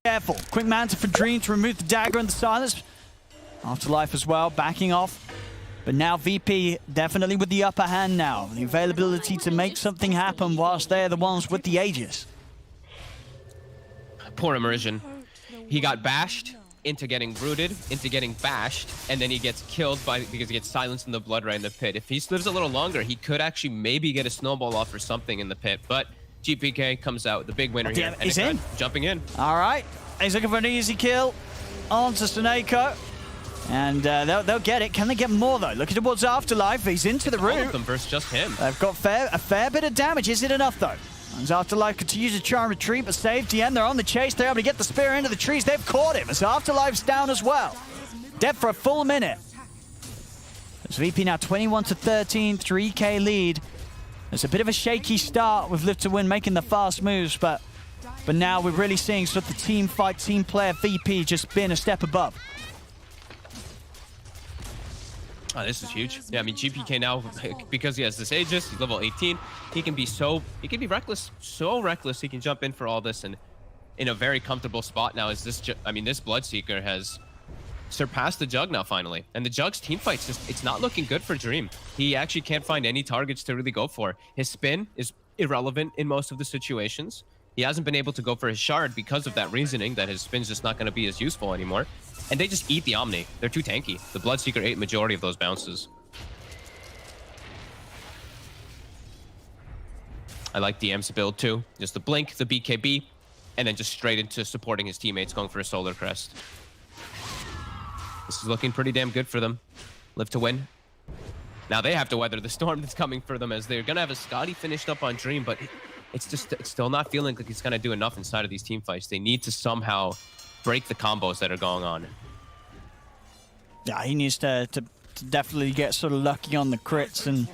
Careful. Quick Manta for Dream to remove the dagger and the silence. Afterlife as well, backing off. But now VP definitely with the upper hand now. The availability to make something happen whilst they're the ones with the Aegis. Poor Immersion. He got bashed into getting rooted, into getting bashed, and then he gets killed because he gets silenced in the blood right in the pit. If he lives a little longer, he could actually maybe get a snowball off or something in the pit. But GPK comes out, the big winner here. And he's in. Jumping in. All right. He's looking for an easy kill onto Sneko. And they'll get it. Can they get more, though? Looking towards Afterlife. He's into the root. All of them versus just him. They've got a fair bit of damage. Is it enough, though? As Afterlife continues to try and retreat, but save DM. They're on the chase. They're able to get the spear into the trees. They've caught him. As Afterlife's down as well. Dead for a full minute. As VP now 21-13, 3K lead. It's a bit of a shaky start with Live to Win making the fast moves, but now we're really seeing sort of the team fight, team player VP just being a step above. Oh, this is huge. Yeah, I mean, GPK now, because he has this Aegis, he's level 18, he can be reckless, so reckless, he can jump in for all this and in a very comfortable spot now. Is this, this Bloodseeker has surpassed the Jug now, finally. And the Jug's team fight's it's not looking good for Dream. He actually can't find any targets to really go for. His spin is irrelevant in most of the situations. He hasn't been able to go for his shard because of that reasoning that his spin's just not going to be as useful anymore. And they just eat the Omni. They're too tanky. The Bloodseeker ate majority of those bounces. I like DM's build too. Just the Blink, the BKB, and then just straight into supporting his teammates, going for a Solar Crest. This is looking pretty damn good for them. Live to Win. Now they have to weather the storm that's coming for them, as they're going to have a Scotty finished up on Dream, but it's still not feeling like he's going to do enough inside of these team fights. They need to somehow break the combos that are going on. Yeah, he needs to definitely get sort of lucky on the crits and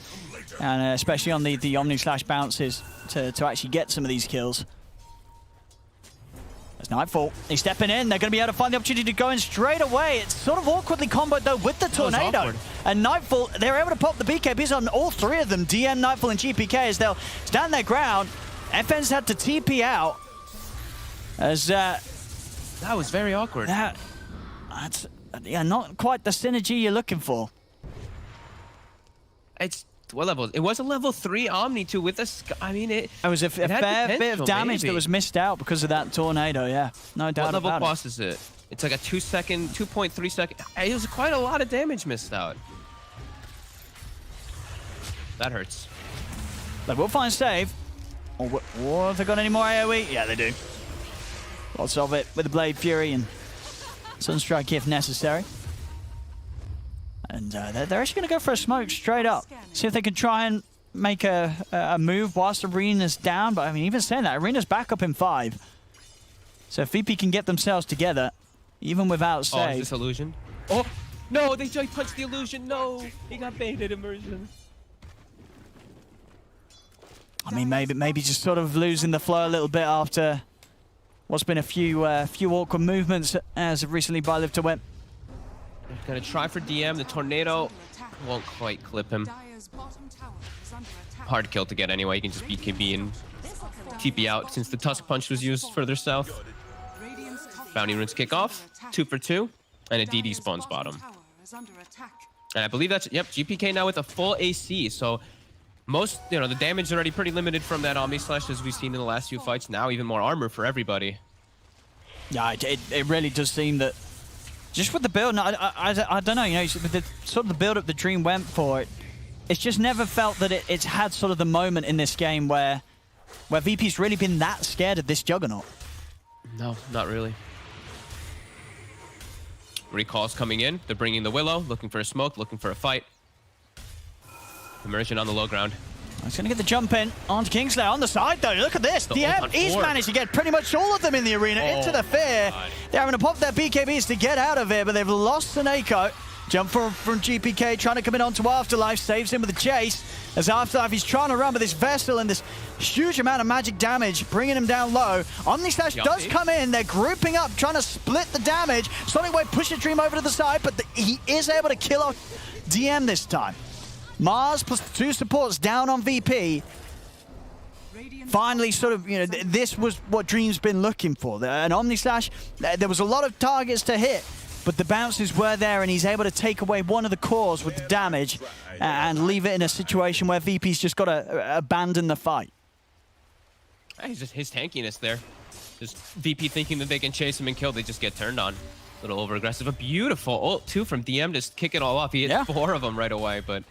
especially on the Omni slash bounces to actually get some of these kills. There's Nightfall. He's stepping in. They're going to be able to find the opportunity to go in straight away. It's sort of awkwardly comboed, though, with the Tornado. And Nightfall, they're able to pop the BKBs on all three of them, DM, Nightfall, and GPK, as they'll stand their ground. FN's had to TP out. As that was very awkward. That's yeah, not quite the synergy you're looking for. It's what level? It was a level 3 Omni too with a. I mean, it was a fair bit of damage that was missed out because of that Tornado. Yeah, no doubt about it. What level boss is it? It's like a 2.3 second. It was quite a lot of damage missed out. That hurts. They will find save. Or have they got any more AoE? Yeah, they do. Lots of it with the Blade Fury and Sunstrike if necessary. And they're actually going to go for a smoke straight up. See if they can try and make a move whilst Arena's down. But I mean, even saying that, Arena's back up in 5. So if VP can get themselves together, even without save. Oh, is this illusion? Oh, no, they just punched the illusion. No, he got baited, Immersion. I mean, maybe just sort of losing the flow a little bit after what's been a few awkward movements as of recently by Live to Win. Gonna try for DM. The Tornado won't quite clip him. Hard kill to get anyway. You can just BKB and TP out since the Tusk Punch was used further south. Bounty Runes kick off. 2 for 2. And a DD spawns bottom. And I believe that's, yep, GPK now with a full AC. So most, the damage is already pretty limited from that Omni Slash as we've seen in the last few fights. Now even more armor for everybody. Yeah, it really does seem that just with the build, I don't know, with the sort of the build-up the Dream went for, it's just never felt that it's had sort of the moment in this game where VP's really been that scared of this Juggernaut. No, not really. Recall's coming in. They're bringing the Willow, looking for a smoke, looking for a fight. Immersion on the low ground. He's going to get the jump in onto Kingslayer on the side, though. Look at this. DM, he's managed to get pretty much all of them in the arena into the fear. God. They're having to pop their BKBs to get out of it, but they've lost Sneko. Jump from GPK, trying to come in onto Afterlife, saves him with the chase. As Afterlife, he's trying to run with this Vessel and this huge amount of magic damage, bringing him down low. Omni Slash does come in. They're grouping up, trying to split the damage. Sonic Wave pushes Dream over to the side, but he is able to kill off DM this time. Mars plus 2 supports down on VP. finally sort of, this was what Dream's been looking for. An Omni Slash, there was a lot of targets to hit, but the bounces were there, and he's able to take away one of the cores with the damage and leave it in a situation where VP's just got to abandon the fight. He's just his tankiness there. Just VP thinking that they can chase him and kill, they just get turned on. A little over-aggressive. A beautiful ult, too, from DM to kick it all off. He hit 4 of them right away, but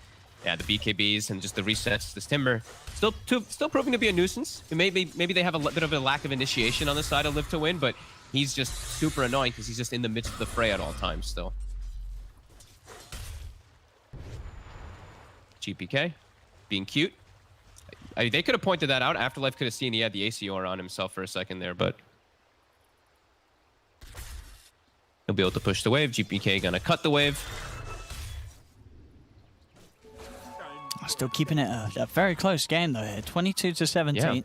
yeah, the BKBs and just the resets, this Timber, still proving to be a nuisance. Maybe they have a bit of a lack of initiation on the side of Live to Win, but he's just super annoying because he's just in the midst of the fray at all times still. GPK, being cute. I mean, they could have pointed that out. Afterlife could have seen he had the AC aura on himself for a second there, but he'll be able to push the wave. GPK gonna cut the wave. Still keeping it a very close game though here, 22-17. Yeah. We're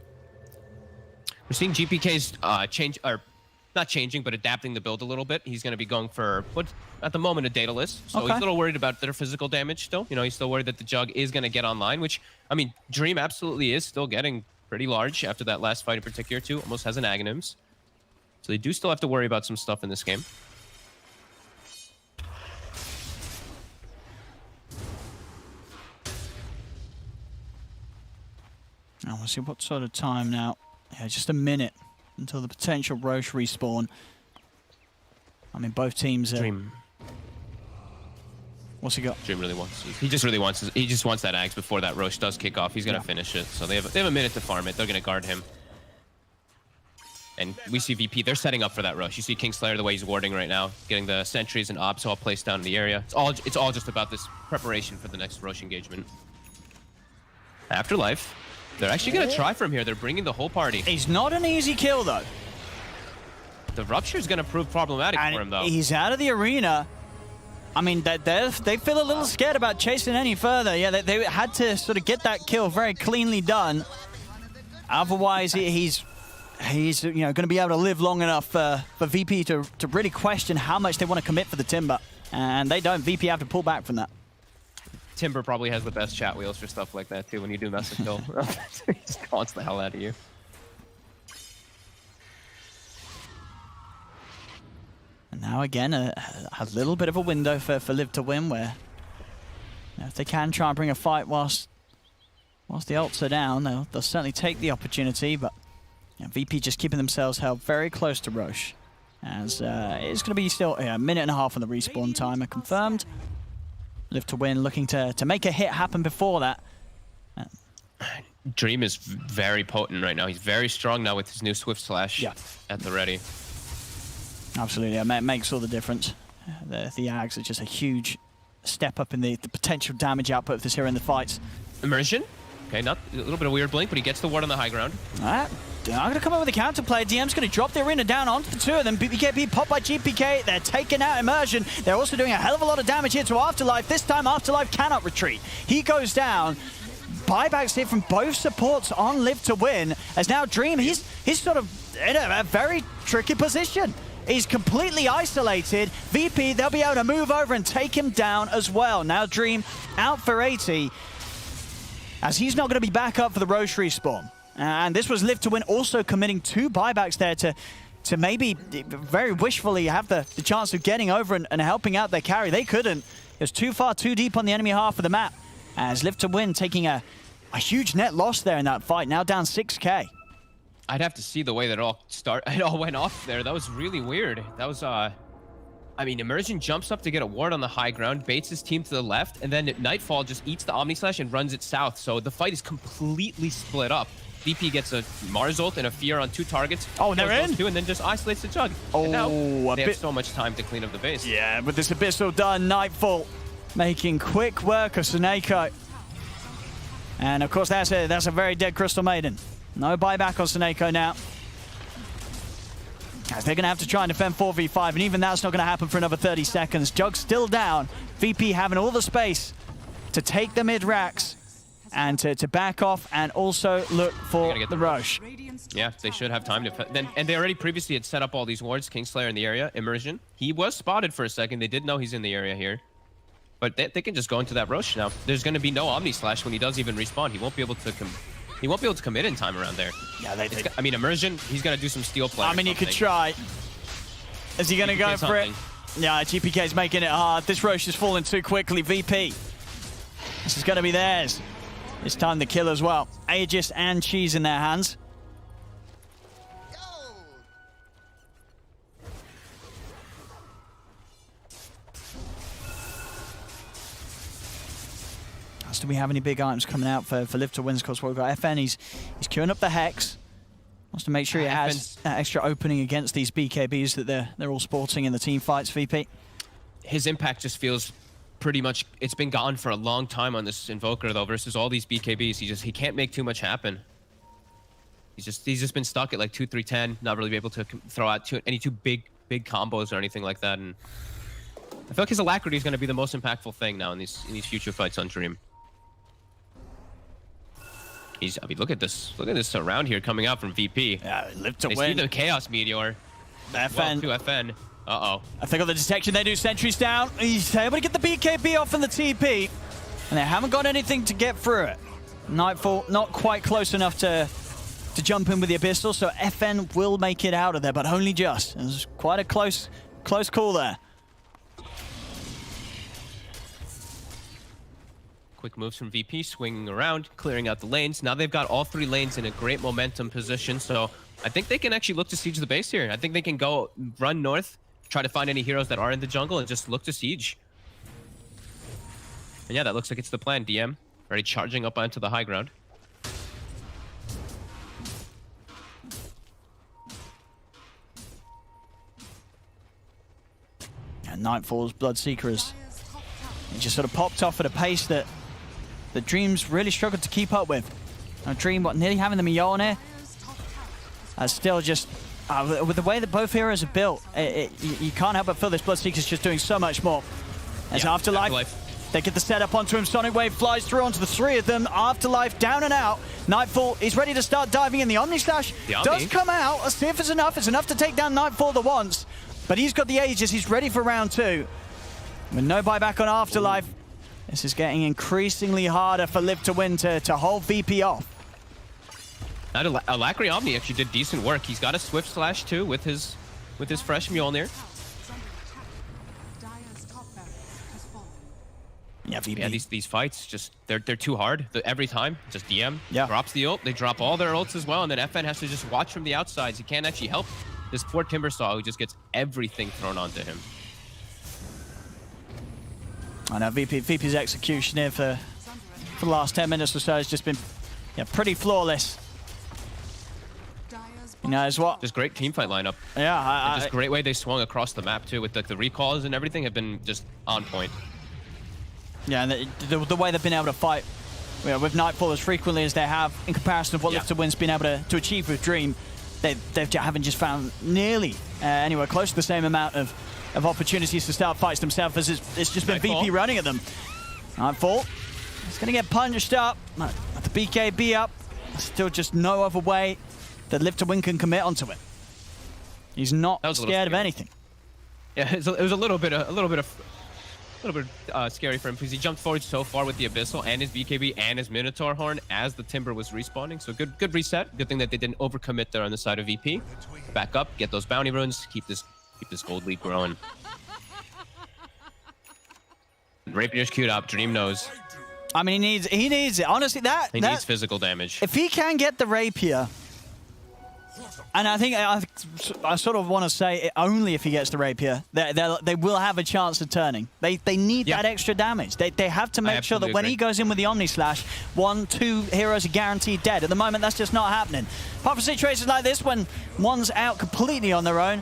seeing GPK's not changing, but adapting the build a little bit. He's going to be going for what at the moment a Daedalus, so he's a little worried about their physical damage still. He's still worried that the Jug is going to get online, which I mean, Dream absolutely is still getting pretty large after that last fight in particular too. Almost has an Aghanims, so they do still have to worry about some stuff in this game. Now we'll see what sort of time now. Yeah, just a minute until the potential Roche respawn. I mean, both teams are... Dream. What's he got? Dream really wants. He just really wants. He just wants that Axe before that Roche does kick off. He's gonna finish it. So they have a minute to farm it. They're gonna guard him. And we see VP. They're setting up for that Roche. You see Kingslayer the way he's warding right now, getting the sentries and obs all placed down in the area. It's all just about this preparation for the next Roche engagement. Afterlife. They're actually going to try from here. They're bringing the whole party. He's not an easy kill, though. The Rupture is going to prove problematic for him, though. He's out of the arena. I mean, they feel a little scared about chasing any further. Yeah, they had to sort of get that kill very cleanly done. Otherwise, he's going to be able to live long enough for VP to really question how much they want to commit for the Timber. And they don't. VP have to pull back from that. Timber probably has the best chat wheels for stuff like that, too, when you do mess with kill. He just taunts the hell out of you. And now, again, a little bit of a window for Live to Win, where if they can try and bring a fight whilst the ults are down, they'll certainly take the opportunity, but VP just keeping themselves held very close to Roche, as it's going to be still a minute and a half on the respawn timer confirmed. Live to Win, looking to make a hit happen before that. Dream is very potent right now. He's very strong now with his new Swift Slash at the ready. Absolutely, it makes all the difference. The Ags are just a huge step up in the potential damage output of this here in the fights. Immersion. Okay, not a little bit of weird blink, but he gets the ward on the high ground. All right. I'm going to come up with a counterplay. DM's going to drop the arena down onto the two of them. BKB popped by GPK. They're taking out Immersion. They're also doing a hell of a lot of damage here to Afterlife. This time, Afterlife cannot retreat. He goes down. Buybacks here from both supports on Live to Win. As now Dream, he's sort of in a very tricky position. He's completely isolated. VP, they'll be able to move over and take him down as well. Now Dream out for 80, as he's not going to be back up for the Roche respawn. And this was Live to Win also committing 2 buybacks there to maybe very wishfully have the chance of getting over and helping out their carry. They couldn't. It was too far, too deep on the enemy half of the map. As Live to Win taking a huge net loss there in that fight, now down 6k. I'd have to see the way that it all went off there. That was really weird. That was I mean, Immersion jumps up to get a ward on the high ground, baits his team to the left, and then Nightfall just eats the Omni Slash and runs it south. So the fight is completely split up. VP gets a Mars ult and a Fear on 2 targets. Oh, they're in? And then just isolates the Jug. Oh, and now they have so much time to clean up the base. Yeah, but this Abyssal done. Nightfall making quick work of Suneko. And of course, that's a very dead Crystal Maiden. No buyback on Suneko now. As they're going to have to try and defend 4v5, and even that's not going to happen for another 30 seconds. Jug's still down. VP having all the space to take the mid-racks and to back off and also look for the Roche. Yeah, they should have time to... And they already previously had set up all these wards. Kingslayer in the area, Immersion. He was spotted for a second. They did know he's in the area here. But they can just go into that Roche now. There's going to be no Omni Slash when he does even respawn. He won't be able to He won't be able to commit in time around there. Yeah, they did. I mean, immersion, he's got to do some steel play. I mean, he could try. Is he going to go for it? Yeah, GPK's making it hard. This Roche is falling too quickly. VP. This is going to be theirs. It's time to kill as well. Aegis and Cheese in their hands. Do we have any big items coming out for Live to Win? Of course, we've got FN. He's queuing up the Hex. Wants to make sure he has that extra opening against these BKBs that they're all sporting in the team fights, VP. His impact just feels pretty much, it's been gone for a long time on this Invoker though, versus all these BKBs. He can't make too much happen. He's just been stuck at like 2-3-10, not really be able to throw out any two big combos or anything like that. And I feel like his alacrity is going to be the most impactful thing now in these future fights on Dream. I mean, look at this around here coming out from VP. Yeah, Live to They Win. see the Chaos Meteor. FN. Well, to FN. Uh-oh. I think on the detection, they do sentries down. He's able to get the BKB off in the TP. And they haven't got anything to get through it. Nightfall not quite close enough to jump in with the Abyssal, so FN will make it out of there, but only just. It was quite a close call there. Quick moves from VP, swinging around, clearing out the lanes. Now they've got all 3 lanes in a great momentum position, so I think they can actually look to siege the base here. I think they can go run north, try to find any heroes that are in the jungle, and just look to siege. And yeah, that looks like it's the plan. DM already charging up onto the high ground. And Nightfall's Bloodseekers. He just sort of popped off at a pace that the Dreams really struggled to keep up with. Dream, nearly having the Mjolnir. Still just, with the way that both heroes are built, you can't help but feel this Bloodseeker's just doing so much more. As Afterlife, they get the setup onto him. Sonic Wave flies through onto the 3 of them. Afterlife down and out. Nightfall is ready to start diving in. The Omni Slash does come out. Let's see if it's enough. It's enough to take down Nightfall the once. But he's got the Aegis. He's ready for round 2. With no buyback on Afterlife, this is getting increasingly harder for Live to Win to hold VP off. That Alacrity Omni actually did decent work. He's got a Swift Slash too with his fresh Mjolnir. Yeah, VP. Yeah, these fights just they're too hard. Every time, just DM drops the ult. They drop all their ults as well, and then FN has to just watch from the outsides. He can't actually help this poor Timbersaw who just gets everything thrown onto him. I know VP's execution here for the last 10 minutes or so has just been pretty flawless. You know, as what? Just great teamfight lineup. Yeah, just great way they swung across the map too, with the recalls and everything have been just on point. Yeah, and the way they've been able to fight with Nightfall as frequently as they have, in comparison to what Live to Win's been able to achieve with Dream, they haven't just found nearly anywhere close to the same amount of opportunities to start fights themselves as it's just been VP running at them. Nightfall, it's going to get punched up, the BKB up. Still just no other way that Live to Win can commit onto it. He's not scared of anything. Yeah, it was a little bit scary for him because he jumped forward so far with the Abyssal and his BKB and his Minotaur Horn as the Timber was respawning. So good reset. Good thing that they didn't overcommit there on the side of VP. Back up, get those bounty runes, keep this gold lead growing. Rapier's queued up. Dream knows. I mean, he needs it. Honestly, he needs physical damage. If he can get the Rapier, and I think I sort of want to say only if he gets the Rapier, they will have a chance of turning. They need that extra damage. They have to make sure that when he goes in with the Omni Slash, 1-2 heroes are guaranteed dead. At the moment, that's just not happening. Apart from situations like this, when one's out completely on their own,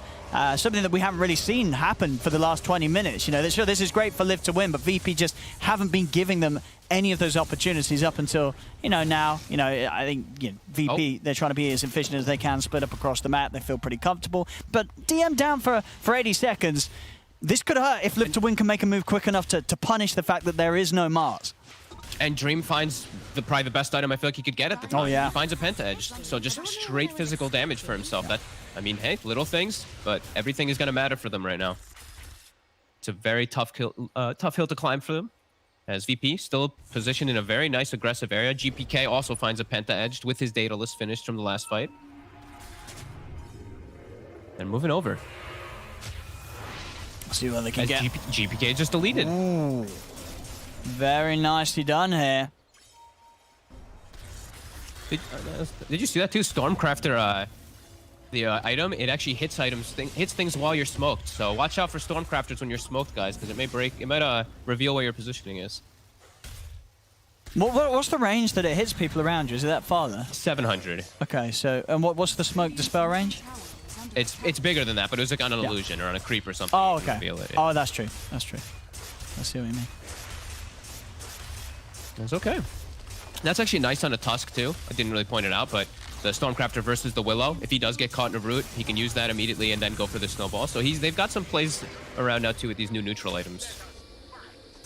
something that we haven't really seen happen for the last 20 minutes. You know, sure, this is great for Live to Win, but VP just haven't been giving them any of those opportunities up until, now. I think VP, they're trying to be as efficient as they can, split up across the map. They feel pretty comfortable. But DM down for 80 seconds. This could hurt if Live to Win can make a move quick enough to punish the fact that there is no Mars. And Dream finds probably the best item I feel like he could get at the time. Oh, yeah. He finds a Penta Edge. So just straight physical damage for himself. I mean, hey, little things, but everything is going to matter for them right now. It's a very tough hill to climb for them. As VP still positioned in a very nice aggressive area. GPK also finds a Penta edged with his Daedalus finished from the last fight. And moving over. See what they can As get. GPK just deleted. Ooh. Very nicely done here. Did you see that too? Stormcrafter, the item, it actually hits hits things while you're smoked. So watch out for Stormcrafters when you're smoked, guys, because it might reveal where your positioning is. What's the range that it hits people around you? Is it that far there? 700. Okay, so and what's the smoke dispel range? It's bigger than that, but it was like on an illusion or on a creep or something. Oh, okay. Reveal it. Oh, that's true. That's true. I see what you mean. That's okay. That's actually nice on a Tusk too. I didn't really point it out, but the Stormcrafter versus the Willow, if he does get caught in a root, he can use that immediately and then go for the snowball. So they've got some plays around now too with these new neutral items.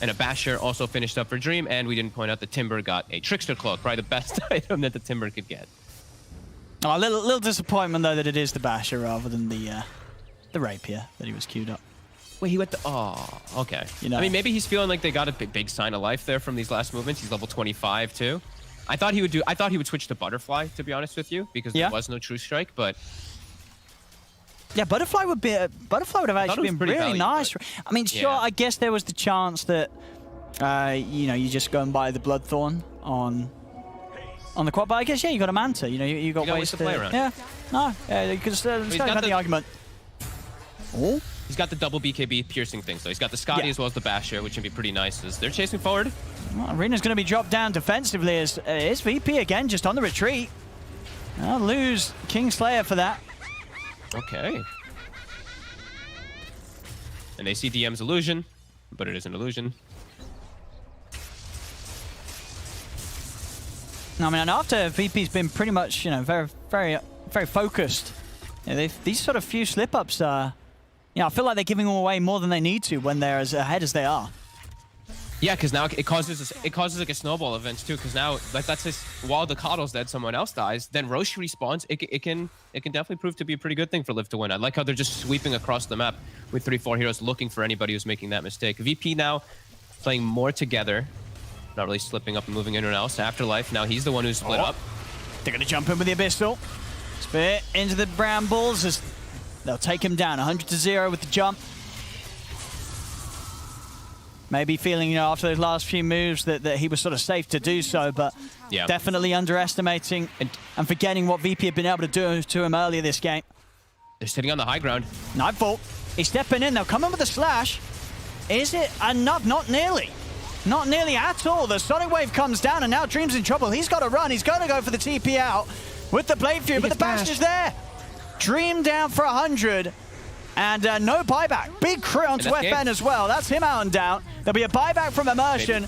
And a Basher also finished up for Dream, and we didn't point out the Timber got a Trickster Cloak, probably the best item that the Timber could get. Oh, a little disappointment though that it is the Basher rather than the Rapier that he was queued up. Wait, he went to... Oh, okay. You know, I mean, maybe he's feeling like they got a big sign of life there from these last movements. He's level 25 too. I thought he would switch to Butterfly, to be honest with you, because there was no True Strike, but... Yeah, Butterfly would have actually been really nice. I mean, sure, I guess there was the chance that, you know, you just go and buy the Bloodthorn on the quad, but I guess, yeah, you got a Manta. You know, you got ways to play around. Yeah, no, you could still have the argument. Oh. He's got the double BKB piercing thing, so he's got the Scotty as well as the Basher, which can be pretty nice as they're chasing forward. Well, Arena's going to be dropped down defensively as is VP again, just on the retreat. I'll lose Kingslayer for that. Okay. And they see DM's illusion, but it is an illusion. I mean, and after VP's been pretty much, you know, very focused. You know, these sort of few slip-ups are... Yeah, I feel like they're giving them away more than they need to when they're as ahead as they are. Yeah, because now it causes like a snowball event too. Because now, like, that's just while the Coddle's dead, someone else dies. Then Roche respawns. It can definitely prove to be a pretty good thing for Live to Win. I like how they're just sweeping across the map with 3-4 heroes, looking for anybody who's making that mistake. VP now playing more together, not really slipping up and moving in or else. Afterlife now he's the one who's split up. They're gonna jump in with the Abyssal. Spear into the Brambles as they'll take him down 100-0 with the jump. Maybe feeling, you know, after those last few moves that he was sort of safe to do so, but definitely underestimating and forgetting what VP had been able to do to him earlier this game. They're sitting on the high ground. Nightfall, he's stepping in. They'll come in with a slash. Is it enough? Not nearly. Not nearly at all. The Sonic Wave comes down, and now Dream's in trouble. He's got to run. He's going to go for the TP out with the Blade Fury, but the bash is there. Dream down for 100. And no buyback. Big crit onto FN as well. That's him out and down. There'll be a buyback from Immersion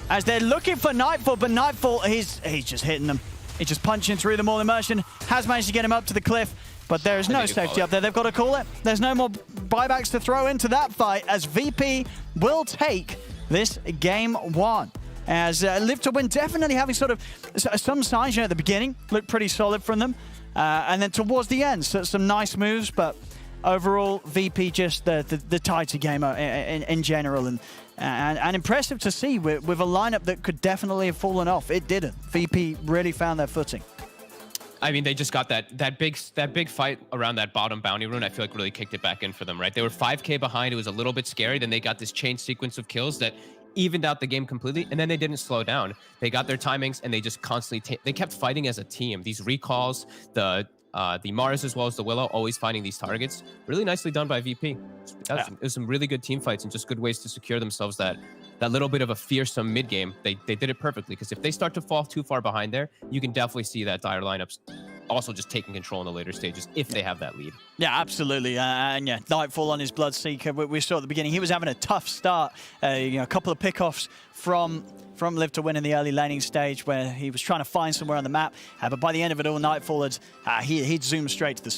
as they're looking for Nightfall, but Nightfall, he's just hitting them. He's just punching through them all. Immersion has managed to get him up to the cliff, but there is no safety up there. They've got to call it. There's no more buybacks to throw into that fight as VP will take this game one. As Live to Win definitely having sort of some signs at the beginning. Looked pretty solid from them. And then towards the end, so some nice moves, but overall, VP just the tighter game in general, and impressive to see with a lineup that could definitely have fallen off. It didn't. VP really found their footing. I mean, they just got that big fight around that bottom bounty rune. I feel like really kicked it back in for them, right? They were 5K behind. It was a little bit scary. Then they got this chain sequence of kills that evened out the game completely, and then they didn't slow down. They got their timings, and they just constantly they kept fighting as a team. These recalls, the Mars as well as the Willow, always finding these targets. Really nicely done by VP. It was some really good team fights and just good ways to secure themselves that little bit of a fearsome mid game. They did it perfectly, because if they start to fall too far behind there, you can definitely see that dire lineups also just taking control in the later stages if they have that lead. Yeah, absolutely. And yeah, Nightfall on his Bloodseeker. We saw at the beginning he was having a tough start. You know, a couple of pickoffs from Live to Win in the early laning stage where he was trying to find somewhere on the map. But by the end of it all, Nightfall had he'd zoomed straight to the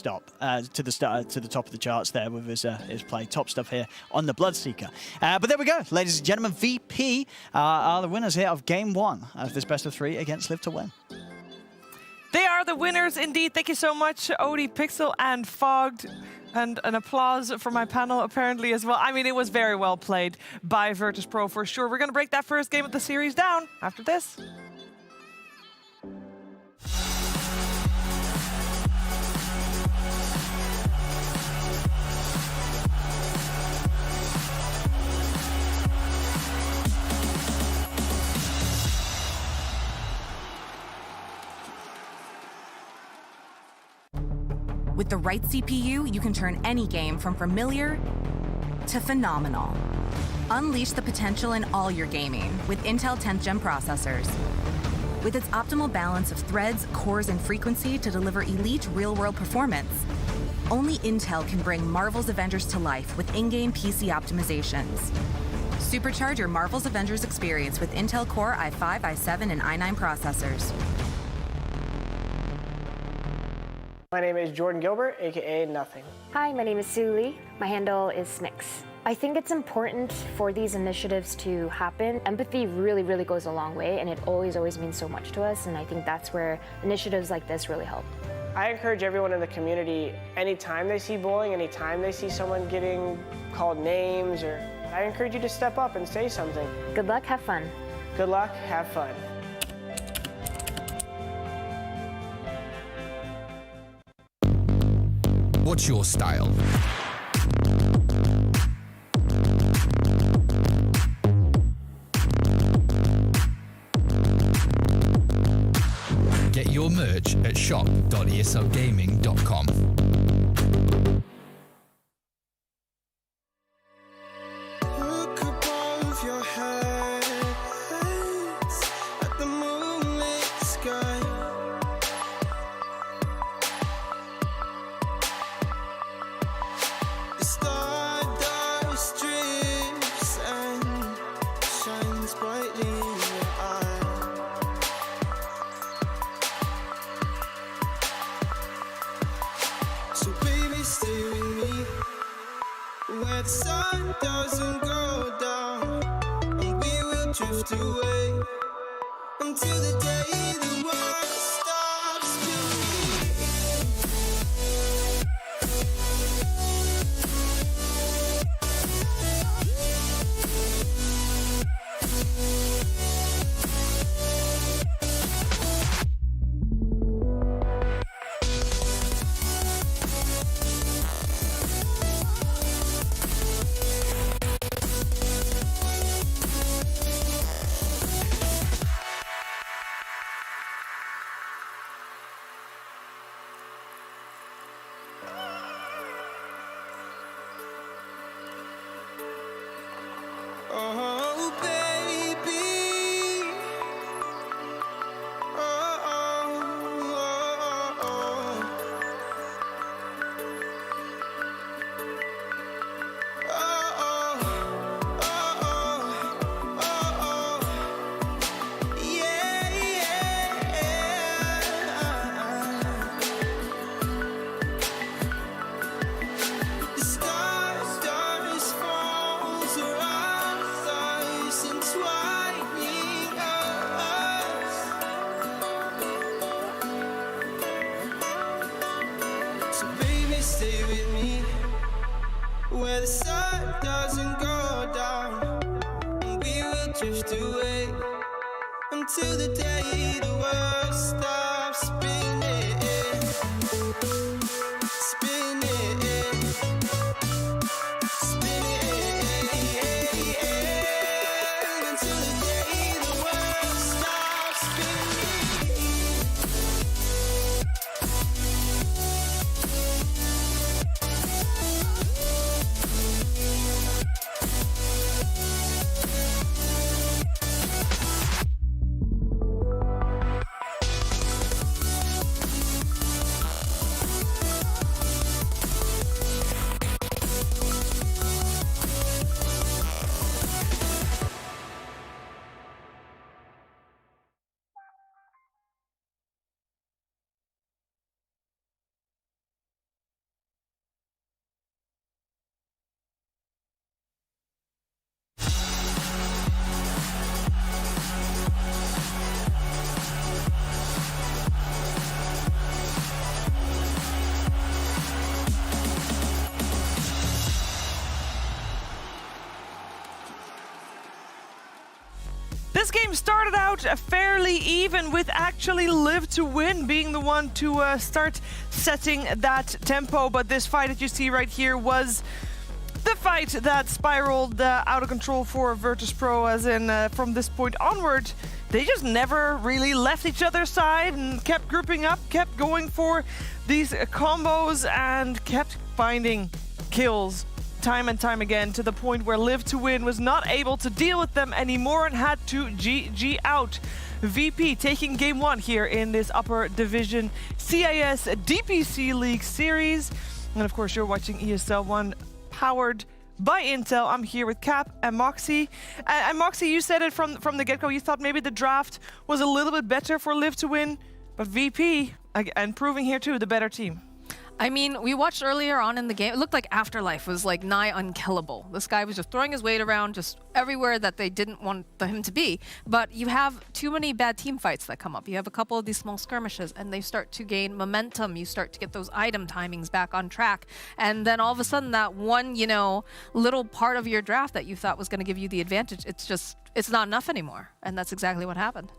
to the top of the charts there with his play. Top stuff here on the Bloodseeker. But there we go, ladies and gentlemen. VP are the winners here of Game 1 of this best of 3 against Live to Win. They are the the winners indeed. Thank you so much, Odie, Pixel, and Fogged. And an applause for my panel apparently as well. I mean, it was very well played by Virtus.pro for sure. We're going to break that first game of the series down after this. With the right CPU, you can turn any game from familiar to phenomenal. Unleash the potential in all your gaming with Intel 10th Gen processors. With its optimal balance of threads, cores, and frequency to deliver elite real-world performance, only Intel can bring Marvel's Avengers to life with in-game PC optimizations. Supercharge your Marvel's Avengers experience with Intel Core i5, i7, and i9 processors. My name is Jordan Gilbert, aka Nothing. Hi, my name is Sue Lee. My handle is Snix. I think it's important for these initiatives to happen. Empathy really, really goes a long way, and it always means so much to us, and I think that's where initiatives like this really help. I encourage everyone in the community, anytime they see bullying, anytime they see someone getting called names, I encourage you to step up and say something. Good luck, have fun. Good luck, have fun. What's your style? Get your merch at shop.eslgaming.com. Look above your head at the moonlit sky. The stardust drips and shines brightly in your eye. So baby, stay with me where the sun doesn't go down, and we will drift away until the day the world stops spinning. Oh, baby. Oh, oh, oh, yeah, the stars falls around us, entwining us. So baby, stay with me where the sun doesn't go down, and we will drift away until the day the world stops spinning, spinning, spinning, until the day the world stops spinning. This game started out fairly even, with actually Live to Win being the one to start setting that tempo. But this fight that you see right here was the fight that spiraled out of control for Virtus.pro, as in from this point onward, they just never really left each other's side and kept grouping up, kept going for these combos, and kept finding kills time and time again, to the point where Live to Win was not able to deal with them anymore and had to GG out. VP taking game 1 here in this upper division CIS DPC League series. And of course, you're watching ESL 1 powered by Intel. I'm here with Cap and Moxie. And Moxie, you said it from the get-go. You thought maybe the draft was a little bit better for Live to Win, but VP, and proving here too, the better team. I mean, we watched earlier on in the game, it looked like Afterlife was like nigh unkillable. This guy was just throwing his weight around just everywhere that they didn't want him to be. But you have too many bad team fights that come up. You have a couple of these small skirmishes and they start to gain momentum. You start to get those item timings back on track. And then all of a sudden that one, you know, little part of your draft that you thought was going to give you the advantage, it's not enough anymore. And that's exactly what happened.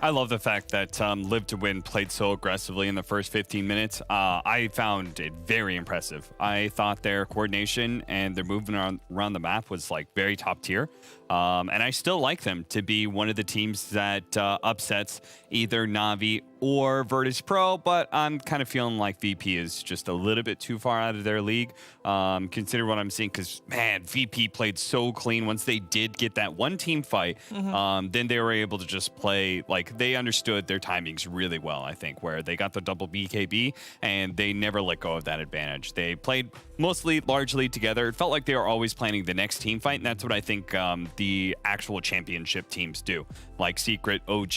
I love the fact that Live to Win played so aggressively in the first 15 minutes. I found it very impressive. I thought their coordination and their movement around the map was like very top tier. And I still like them to be one of the teams that upsets either Na'Vi or Virtus.pro, but I'm kind of feeling like VP is just a little bit too far out of their league. Consider what I'm seeing, because man, VP played so clean. Once they did get that one team fight, then they were able to just play, like they understood their timings really well, I think, where they got the double BKB and they never let go of that advantage. They played mostly largely together. It felt like they were always planning the next team fight, and that's what I think the actual championship teams do, like Secret, OG,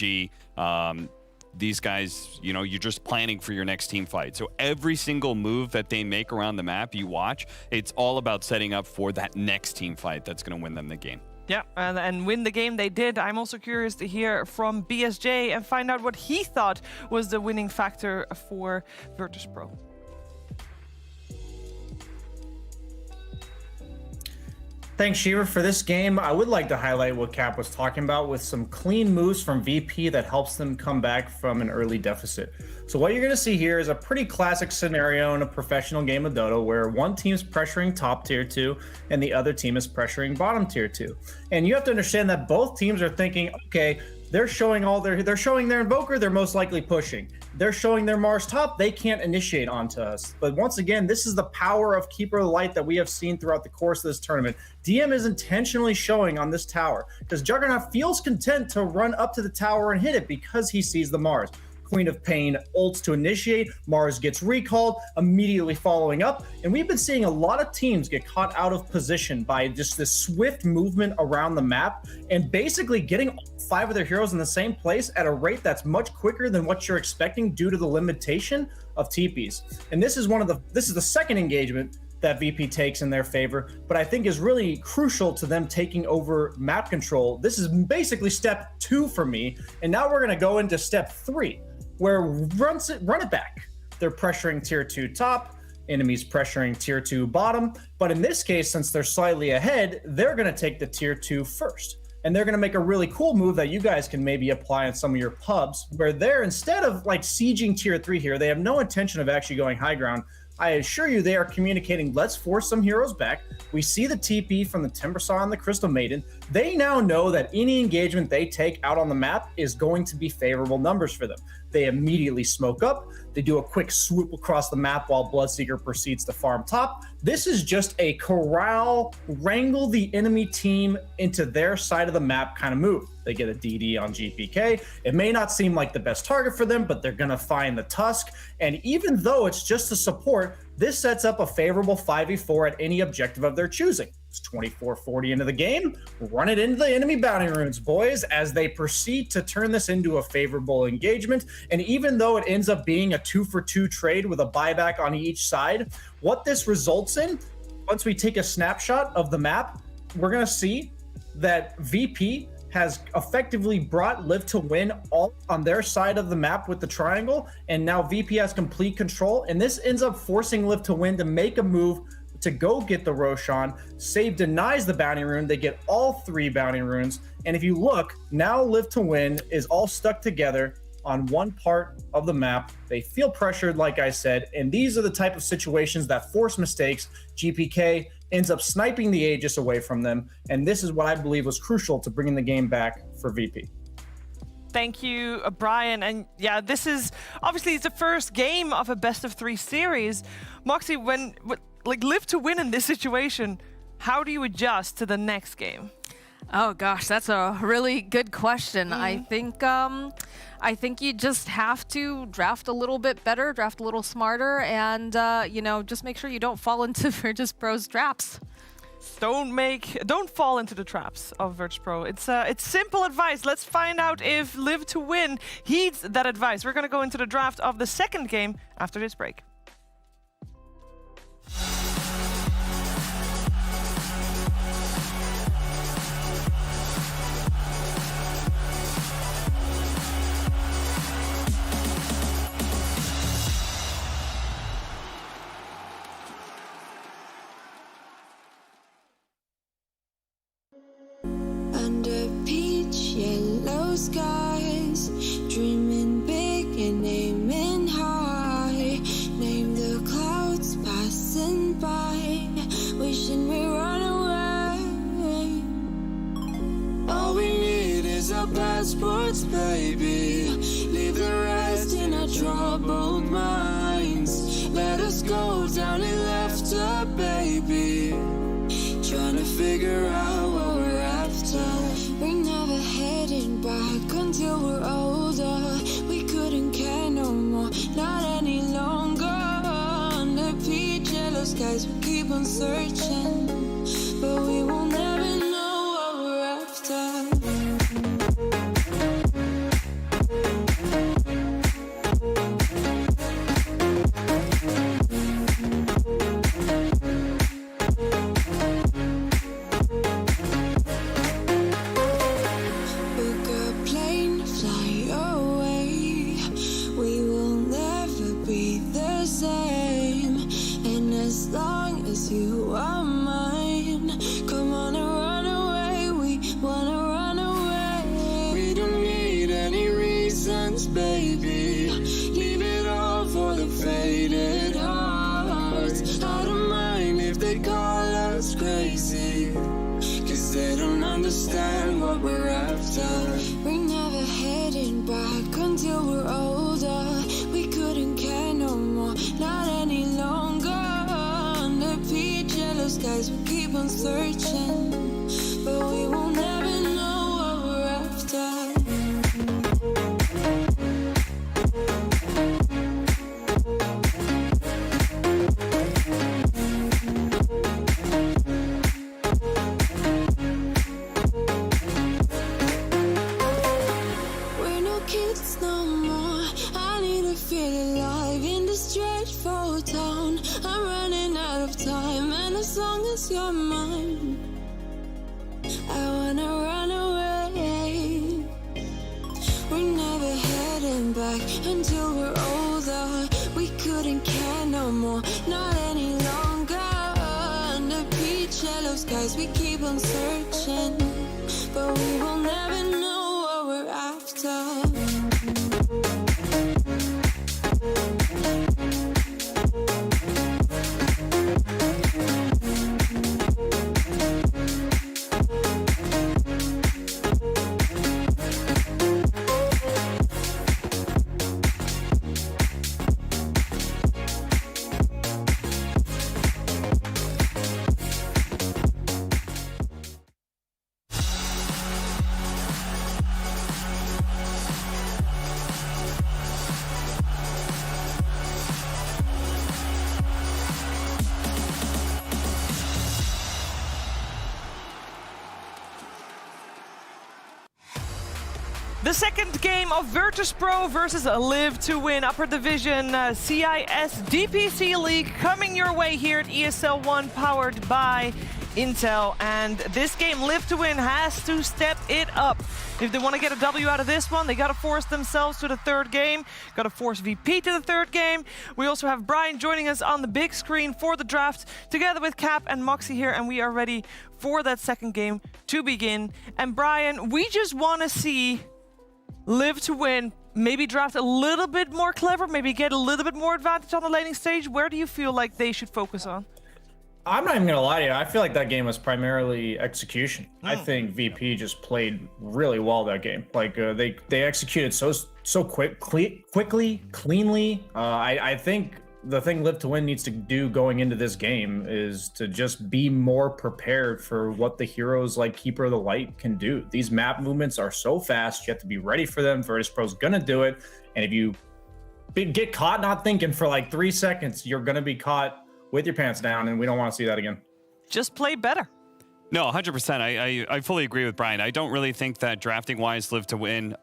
these guys, you know, you're just planning for your next team fight. So every single move that they make around the map, you watch, it's all about setting up for that next team fight that's going to win them the game. Yeah, and win the game they did. I'm also curious to hear from BSJ and find out what he thought was the winning factor for Virtus.pro. Thanks, Shiva. For this game, I would like to highlight what Cap was talking about with some clean moves from VP that helps them come back from an early deficit. So what you're going to see here is a pretty classic scenario in a professional game of Dota where one team's pressuring top tier 2 and the other team is pressuring bottom tier 2. And you have to understand that both teams are thinking, okay, they're showing their Invoker, they're most likely pushing. They're showing their Mars top, they can't initiate onto us. But once again, this is the power of Keeper of the Light that we have seen throughout the course of this tournament. DM is intentionally showing on this tower because Juggernaut feels content to run up to the tower and hit it because he sees the Mars. Queen of Pain ults to initiate, Mars gets recalled, immediately following up, and we've been seeing a lot of teams get caught out of position by just this swift movement around the map and basically getting all 5 of their heroes in the same place at a rate that's much quicker than what you're expecting due to the limitation of TPs. And this is the second engagement that VP takes in their favor, but I think is really crucial to them taking over map control. This is basically step 2 for me, and now we're gonna go into step 3. Where run it back. They're pressuring tier 2 top, enemies pressuring tier 2 bottom. But in this case, since they're slightly ahead, they're going to take the tier 2 first. And they're going to make a really cool move that you guys can maybe apply in some of your pubs, where they're, instead of like sieging tier 3 here, they have no intention of actually going high ground. I assure you they are communicating, let's force some heroes back. We see the TP from the Timbersaw and the Crystal Maiden. They now know that any engagement they take out on the map is going to be favorable numbers for them. They immediately smoke up. They do a quick swoop across the map while Bloodseeker proceeds to farm top. This is just a corral, wrangle the enemy team into their side of the map kind of move. They get a DD on GPK. It may not seem like the best target for them, but they're going to find the Tusk. And even though it's just a support, this sets up a favorable 5v4 at any objective of their choosing. It's 24-40 into the game. Run it into the enemy bounty runes, boys, as they proceed to turn this into a favorable engagement. And even though it ends up being a 2-for-2 trade with a buyback on each side, what this results in, once we take a snapshot of the map, we're going to see that VP has effectively brought Live to Win all on their side of the map with the triangle, and now VP has complete control, and this ends up forcing Live to Win to make a move to go get the Roshan. Save denies the bounty rune. They get all 3 bounty runes. And if you look, now Live to Win is all stuck together on one part of the map. They feel pressured, like I said, and these are the type of situations that force mistakes. GPK ends up sniping the Aegis away from them, and this is what I believe was crucial to bringing the game back for VP. Thank you, Brian. And yeah, this is obviously it's the first game of a best-of-3 series. Moxie, when like Live to Win in this situation, how do you adjust to the next game? Oh gosh, that's a really good question. I think you just have to draft a little bit better, draft a little smarter, and you know, just make sure you don't fall into Virtus Pro's traps. Don't fall into the traps of Virtus Pro. It's simple advice. Let's find out if Live to Win heeds that advice. We're gonna go into the draft of the second game after this break. Yellow skies, dreaming big and aiming high. Name the clouds passing by, wishing we run away. All we need is our passports, baby. Leave the rest in our troubled minds. Let us go down in laughter, baby. Trying to figure out what we're after. We're never heading back until we're older. We couldn't care no more, not any longer. Under peach yellow skies, we keep on searching, but we will never know what we're after. Baby, leave it all for the faded hearts. I don't mind if they call us crazy, 'cause they don't understand what we're after. We're never heading back until we're older. We couldn't care no more, not any longer. Under peach yellow skies, we keep on searching, but we will never know what we're after. You're mine, I wanna run away. We're never heading back until we're older. We couldn't care no more, not any longer. Under peach yellow skies, we keep on searching, but we will never know what we're after. The second game of Virtus Pro versus Live to Win Upper Division CIS DPC League coming your way here at ESL 1, powered by Intel. And this game, Live to Win has to step it up. If they want to get a W out of this one, they got to force themselves to the third game, got to force VP to the third game. We also have Brian joining us on the big screen for the draft, together with Cap and Moxie here, and we are ready for that second game to begin. And Brian, we just want to see Live to Win maybe draft a little bit more clever, maybe get a little bit more advantage on the laning stage. Where do you feel like they should focus on? I'm not even gonna lie to you. I feel like that game was primarily execution. I think VP just played really well that game. Like they executed so quickly, cleanly. I think the thing Live to Win needs to do going into this game is to just be more prepared for what the heroes like Keeper of the Light can do. These map movements are so fast, you have to be ready for them. Virtus Pro's gonna do it, and if you get caught not thinking for like 3 seconds, you're gonna be caught with your pants down, and we don't want to see that again. Just play better. No, 100%. I fully agree with Brian. I don't really think that drafting-wise Live to Win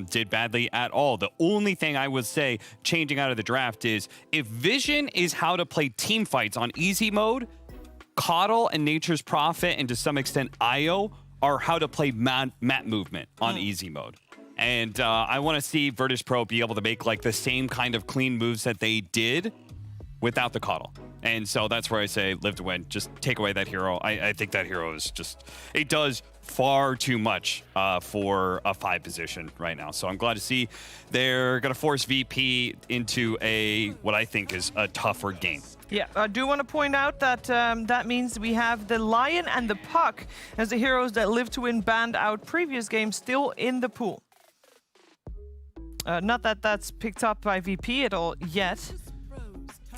did badly at all. The only thing I would say changing out of the draft is if vision is how to play team fights on easy mode, Coddle and Nature's Prophet and to some extent Io are how to play map movement on easy mode. And I want to see Virtus Pro be able to make like the same kind of clean moves that they did without the Coddle. And so that's where I say Live to Win. Just take away that hero. I think that hero is just, it does far too much for a 5 position right now. So I'm glad to see they're going to force VP into what I think is a tougher game. Yeah, I do want to point out that that means we have the Lion and the Puck as the heroes that Live to Win banned out previous games still in the pool. Not that that's picked up by VP at all yet.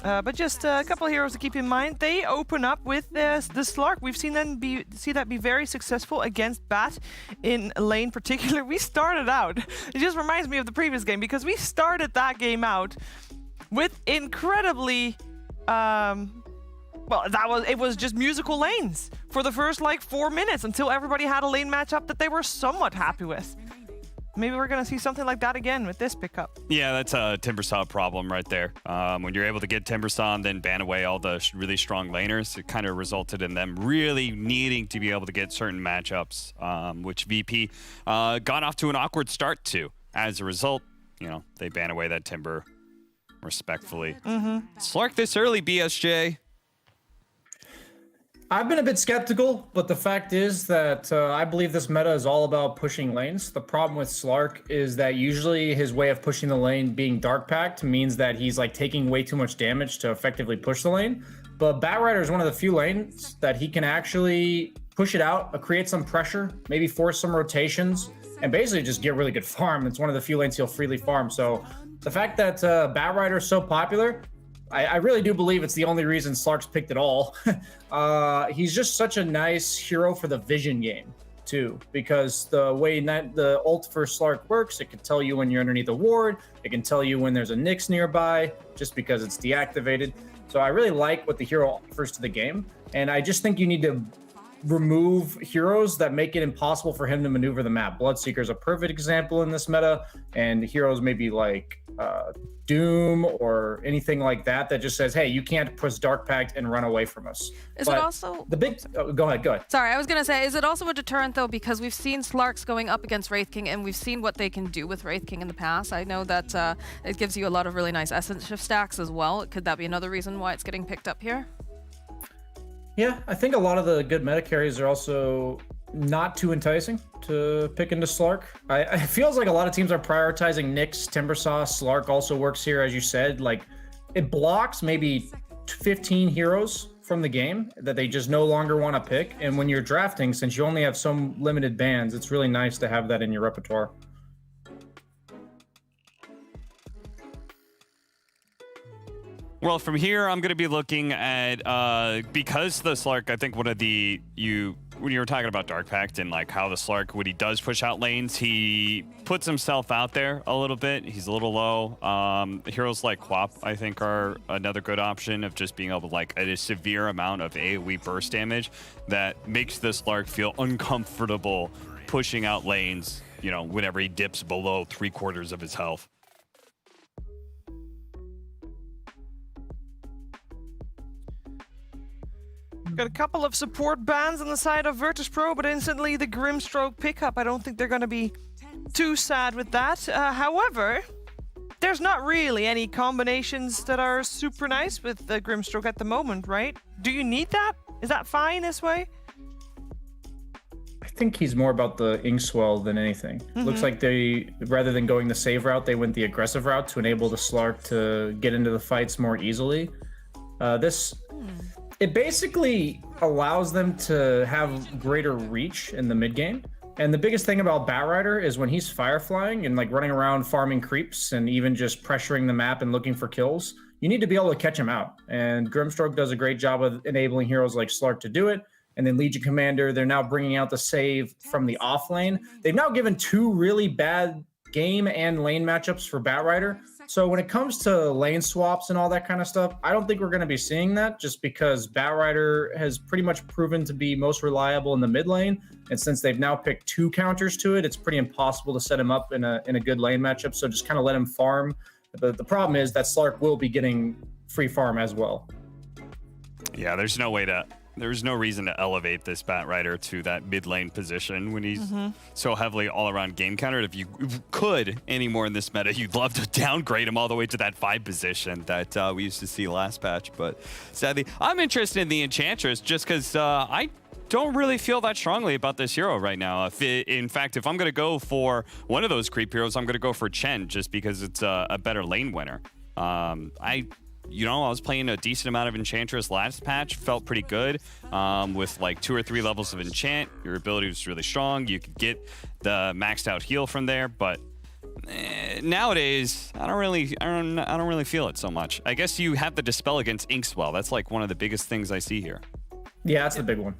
But just a couple of heroes to keep in mind. They open up with the Slark. We've seen them see that be very successful against Bat in lane particular. We started out, it just reminds me of the previous game because we started that game out with incredibly, well, it was just musical lanes for the first like 4 minutes until everybody had a lane matchup that they were somewhat happy with. Maybe we're going to see something like that again with this pickup. Yeah, that's a Timbersaw problem right there. When you're able to get Timbersaw and then ban away all the really strong laners, it kind of resulted in them really needing to be able to get certain matchups, which VP got off to an awkward start to. As a result, you know, they ban away that Timber respectfully. Slark this early, BSJ. I've been a bit skeptical, but the fact is that I believe this meta is all about pushing lanes. The problem with Slark is that usually his way of pushing the lane being dark packed means that he's like taking way too much damage to effectively push the lane. But Batrider is one of the few lanes that he can actually push it out, create some pressure, maybe force some rotations, and basically just get really good farm. It's one of the few lanes he'll freely farm. So the fact that Batrider is so popular, I really do believe it's the only reason Slark's picked at all. He's just such a nice hero for the vision game, too, because the way that the ult for Slark works, it can tell you when you're underneath a ward, it can tell you when there's a Nyx nearby, just because it's deactivated. So I really like what the hero offers to the game, and I just think you need to remove heroes that make it impossible for him to maneuver the map. Bloodseeker is a perfect example in this meta, and heroes maybe like Doom or anything like that just says, hey, you can't push Dark Pact and run away from us. Is it also the big go ahead. Sorry, I was gonna say, is it also a deterrent though, because we've seen Slarks going up against Wraith King and we've seen what they can do with Wraith King in the past. I know that it gives you a lot of really nice essence shift stacks as well. Could that be another reason why it's getting picked up here? Yeah, I think a lot of the good meta carries are also not too enticing to pick into Slark. It feels like a lot of teams are prioritizing Nyx, Timbersaw. Slark also works here, as you said. Like, it blocks maybe 15 heroes from the game that they just no longer want to pick. And when you're drafting, since you only have some limited bans, it's really nice to have that in your repertoire. Well, from here, I'm going to be looking at, because the Slark, I think one of the, when you were talking about Dark Pact and like how the Slark, when he does push out lanes, he puts himself out there a little bit. He's a little low. Heroes like Quap, I think, are another good option of just being able to like a severe amount of AoE burst damage that makes the Slark feel uncomfortable pushing out lanes, you know, whenever he dips below 3/4 of his health. Got a couple of support bans on the side of Virtus.pro, but instantly the Grimstroke pickup. I don't think they're going to be too sad with that. However, there's not really any combinations that are super nice with the Grimstroke at the moment, right? Do you need that? Is that fine this way? I think he's more about the Inkswell than anything. Looks like they, rather than going the save route, they went the aggressive route to enable the Slark to get into the fights more easily. It basically allows them to have greater reach in the mid game. And the biggest thing about Batrider is when he's fireflying and like running around farming creeps and even just pressuring the map and looking for kills, you need to be able to catch him out. And Grimstroke does a great job of enabling heroes like Slark to do it. And then Legion Commander, they're now bringing out the save from the off lane. They've now given 2 really bad game and lane matchups for Batrider. So when it comes to lane swaps and all that kind of stuff, I don't think we're going to be seeing that just because Batrider has pretty much proven to be most reliable in the mid lane. And since they've now picked 2 counters to it, it's pretty impossible to set him up in a good lane matchup. So just kind of let him farm. But the problem is that Slark will be getting free farm as well. Yeah, there's no reason to elevate this Batrider to that mid lane position when he's so heavily all around game countered. If you could anymore in this meta, you'd love to downgrade him all the way to that 5 position that we used to see last patch. But sadly, I'm interested in the Enchantress just because I don't really feel that strongly about this hero right now. In fact, if I'm going to go for one of those creep heroes, I'm going to go for Chen just because it's a better lane winner. I was playing a decent amount of Enchantress last patch, felt pretty good with like 2 or 3 levels of enchant. Your ability was really strong. You could get the maxed out heal from there, but nowadays I don't really feel it so much. I guess you have the dispel against Inkswell. That's like one of the biggest things I see here. Yeah, that's the big one.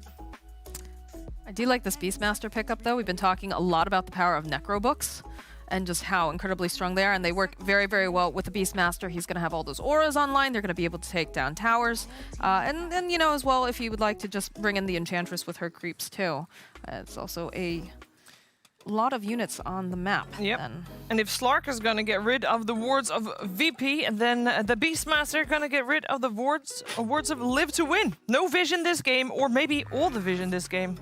I do like this Beastmaster pickup, though. We've been talking a lot about the power of Necro books and just how incredibly strong they are, and they work very, very well with the Beastmaster. He's going to have all those auras online. They're going to be able to take down towers. And as well, if you would like to just bring in the Enchantress with her creeps, too. It's also a lot of units on the map. Yep. And if Slark is going to get rid of the wards of VP, and then the Beastmaster going to get rid of the wards of Live to Win. No vision this game, or maybe all the vision this game.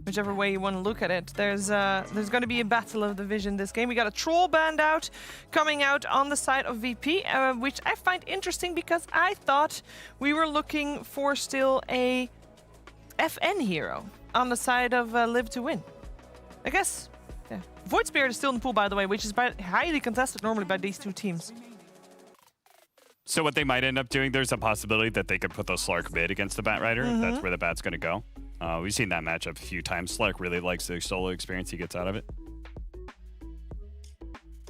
Whichever way you want to look at it. There's going to be a battle of the vision this game. We got a troll band out, coming out on the side of VP, which I find interesting because I thought we were looking for still a FN hero on the side of Live to Win. I guess, yeah. Void Spirit is still in the pool, by the way, which is highly contested normally by these 2 teams. So what they might end up doing, there's a possibility that they could put those Slark mid against the Batrider. That's where the Bat's going to go. We've seen that matchup a few times. Slark really likes the solo experience he gets out of it.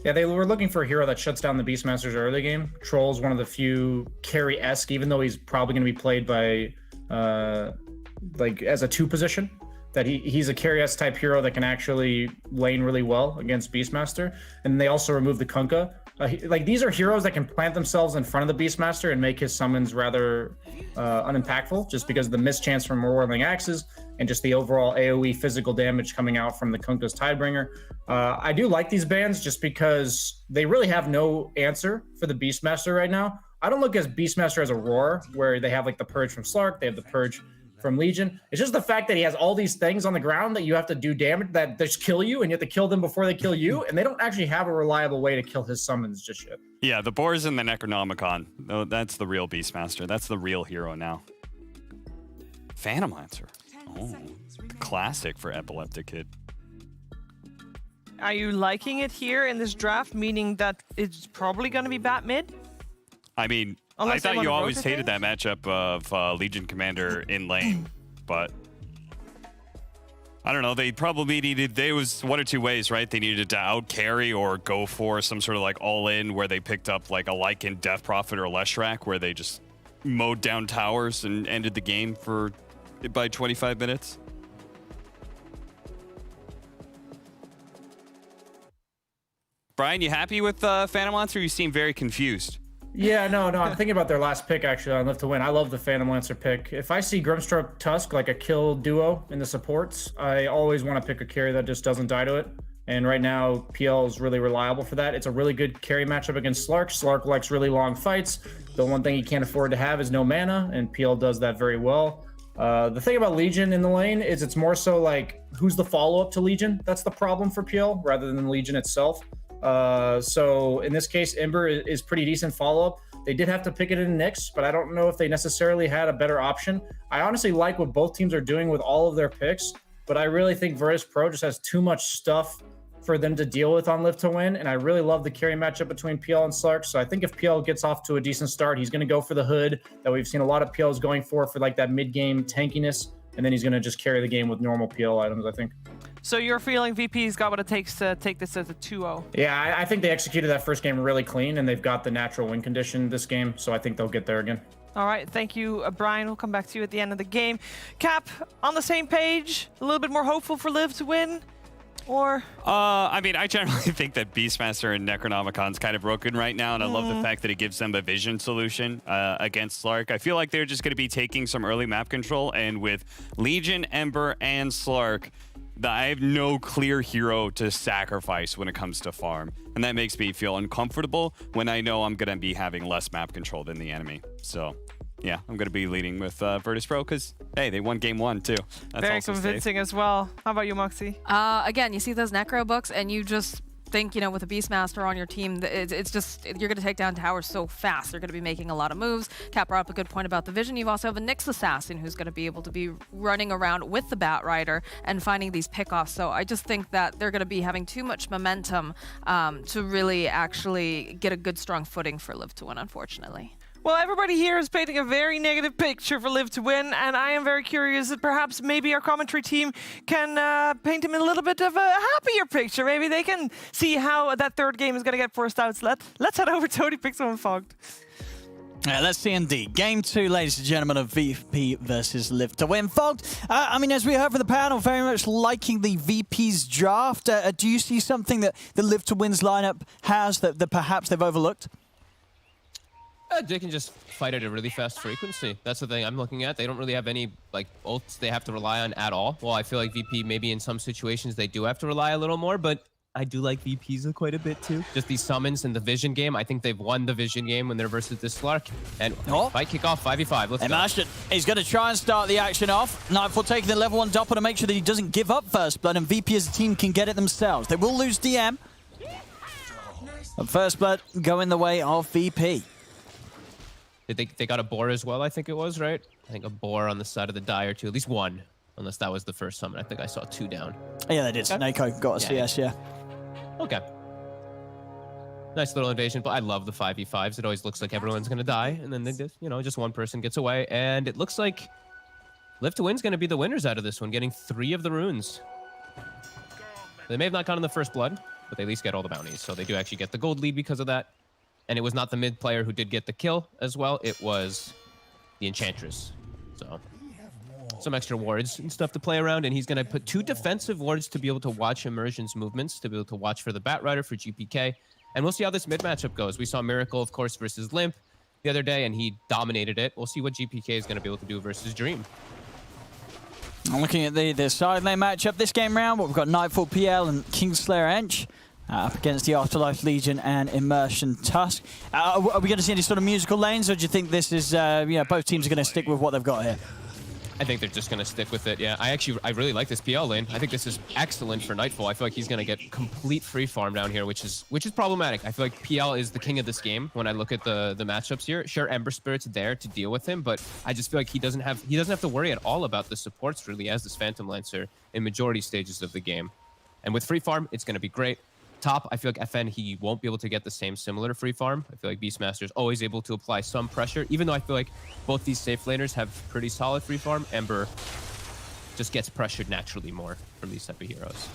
Yeah, they were looking for a hero that shuts down the Beastmaster's early game. Troll's one of the few carry-esque, even though he's probably going to be played by, as a 2 position. That he's a carry-esque type hero that can actually lane really well against Beastmaster. And they also removed the Kunkka. These are heroes that can plant themselves in front of the Beastmaster and make his summons rather unimpactful, just because of the mischance from Whirling Axes and just the overall AoE physical damage coming out from the Kunkka's Tidebringer. I do like these bans just because they really have no answer for the Beastmaster right now. I don't look at Beastmaster as a roar, where they have like the Purge from Slark, they have the Purge from Legion. It's just the fact that he has all these things on the ground that you have to do damage, that just kill you, and you have to kill them before they kill you, and they don't actually have a reliable way to kill his summons just yet. Yeah, the Boars and the Necronomicon. Oh, that's the real Beastmaster. That's the real hero now. Phantom Lancer. Oh, the classic for Epileptic Kid. Are you liking it here in this draft, meaning that it's probably going to be bat mid? I mean, I thought you always hated that matchup of Legion Commander in lane, but I don't know. They probably needed, there was 1 or 2 ways, right? They needed to out carry or go for some sort of like all in where they picked up like a Lycan Death Prophet or Leshrac, where they just mowed down towers and ended the game by 25 minutes. Brian, you happy with Phantom Lancer? You seem very confused. Yeah, no, I'm thinking about their last pick, actually, on Live to Win. I love the Phantom Lancer pick. If I see Grimstroke Tusk, like a kill duo in the supports, I always want to pick a carry that just doesn't die to it. And right now, PL is really reliable for that. It's a really good carry matchup against Slark. Slark likes really long fights. The one thing he can't afford to have is no mana, and PL does that very well. The thing about Legion in the lane is it's more so like who's the follow-up to Legion. That's the problem for PL rather than Legion itself. So in this case, Ember is pretty decent follow-up. They did have to pick it in Nyx, but I don't know if they necessarily had a better option. I honestly like what both teams are doing with all of their picks, but I really think Virtus Pro just has too much stuff for them to deal with on Live to Win, and I really love the carry matchup between PL and Slark. So I think if PL gets off to a decent start, he's going to go for the hood that we've seen a lot of PLs going for like that mid-game tankiness, and then he's going to just carry the game with normal PL items, I think. So you're feeling VP's got what it takes to take this as a 2-0? Yeah, I think they executed that first game really clean, and they've got the natural win condition this game, so I think they'll get there again. All right, thank you, Brian. We'll come back to you at the end of the game. Cap, on the same page, a little bit more hopeful for Liv to win? Or I mean, I generally think that Beastmaster and Necronomicon's kind of broken right now, and I love the fact that it gives them a vision solution against Slark. I feel like they're just going to be taking some early map control, and with Legion, Ember, and Slark, I have no clear hero to sacrifice when it comes to farm, and that makes me feel uncomfortable when I know I'm going to be having less map control than the enemy. So yeah, I'm going to be leading with Virtus Pro because, hey, they won game 1 too. That's very also convincing safe. as well. How about you, Moxie? Again, you see those Necro books and you just think, you know, with a Beastmaster on your team, it's just, you're going to take down towers so fast. They're going to be making a lot of moves. Cap brought up a good point about the vision. You also have a Nyx Assassin who's going to be able to be running around with the Bat Rider and finding these pickoffs. So I just think that they're going to be having too much momentum to really actually get a good, strong footing for Live to Win, unfortunately. Well, everybody here is painting a very negative picture for Live to Win, and I am very curious that perhaps maybe our commentary team can paint him a little bit of a happier picture. Maybe they can see how that third game is going to get forced out. So let's head over to OD Pixel and Fogged. Let's see indeed. Game 2, ladies and gentlemen, of VP versus Live to Win. Fogged, I mean, as we heard from the panel, very much liking the VP's draft. Do you see something that the Live to Win's lineup has that perhaps they've overlooked? They can just fight at a really fast frequency. That's the thing I'm looking at. They don't really have any like ults they have to rely on at all. Well, I feel like VP maybe in some situations they do have to rely a little more, but I do like VPs quite a bit too. Just these summons in the vision game. I think they've won the vision game when they're versus this Slark. And fight kickoff 5v5. Let's Imagine. He's going to try and start the action off. Nightfall taking the level 1 doppel to make sure that he doesn't give up first blood, and VP as a team can get it themselves. They will lose DM. But first blood going the way of VP. They got a boar as well, I think it was, right? I think a boar on the side of the die or two, at least one, unless that was the first summon. I think I saw 2 down. Yeah, they did. Snako got a CS, yeah. Okay. Nice little invasion, but I love the 5v5s. It always looks like everyone's going to die, and then they just, you know, just one person gets away, and it looks like Live to Win's going to be the winners out of this one, getting 3 of the runes. They may have not gotten the first blood, but they at least get all the bounties, so they do actually get the gold lead because of that. And it was not the mid player who did get the kill as well. It was the Enchantress. So some extra wards and stuff to play around. And he's going to put 2 defensive wards to be able to watch Immersion's movements, to be able to watch for the Bat Rider for GPK. And we'll see how this mid matchup goes. We saw Miracle, of course, versus Limp the other day, and he dominated it. We'll see what GPK is going to be able to do versus Dream. I'm looking at the side lane matchup this game round. We've got Nightfall PL and Kingslayer Ench. Up against the Afterlife Legion and Immersion Tusk. Are we going to see any sort of musical lanes, or do you think this is, you know, both teams are going to stick with what they've got here? I think they're just going to stick with it, yeah. I really like this PL lane. I think this is excellent for Nightfall. I feel like he's going to get complete free farm down here, which is problematic. I feel like PL is the king of this game when I look at the matchups here. Sure, Ember Spirit's there to deal with him, but I just feel like he doesn't have to worry at all about the supports really as this Phantom Lancer in majority stages of the game. And with free farm, it's going to be great. Top, I feel like FN, he won't be able to get the same similar free farm. I feel like Beastmaster is always able to apply some pressure, even though I feel like both these safe laners have pretty solid free farm. Ember just gets pressured naturally more from these type of heroes.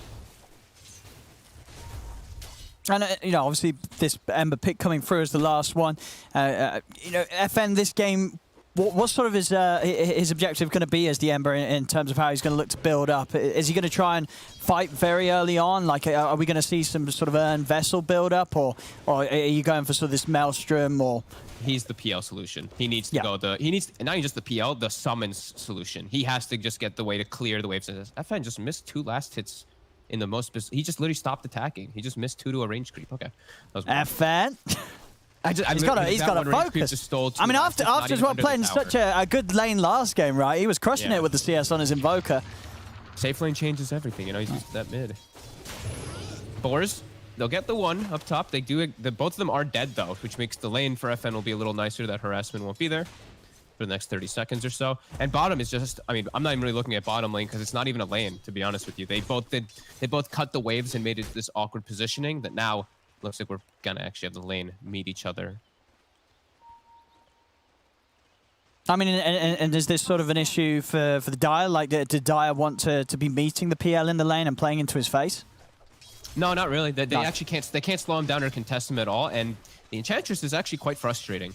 And, you know, obviously this Ember pick coming through as the last one. You know, FN this game, what sort of his objective going to be as the Ember in terms of how he's going to look to build up? Is he going to try and fight very early on? Like, are we going to see some sort of earned vessel build up, or are you going for sort of this Maelstrom? Or he's the PL solution. He needs to go he needs not even just the PL, the summons solution. He has to just get the way to clear the waves. FN just missed 2 last hits in the most. He just literally stopped attacking. He just missed 2 to a range creep. Okay, that was FN. He's got to focus. I mean, after as well playing such a good lane last game, right? He was crushing it with the CS on his Invoker. Safe lane changes everything, you know, he's used that mid. Boars, they'll get the one up top. They do. Both of them are dead, though, which makes the lane for FN will be a little nicer. That harassment won't be there for the next 30 seconds or so. And bottom is just, I mean, I'm not even really looking at bottom lane because it's not even a lane, to be honest with you. They both cut the waves and made it this awkward positioning that now looks like we're going to actually have the lane meet each other. I mean, and is this sort of an issue for the Dire? Like, did Dire want to be meeting the PL in the lane and playing into his face? No, not really. They actually can't slow him down or contest him at all. And the Enchantress is actually quite frustrating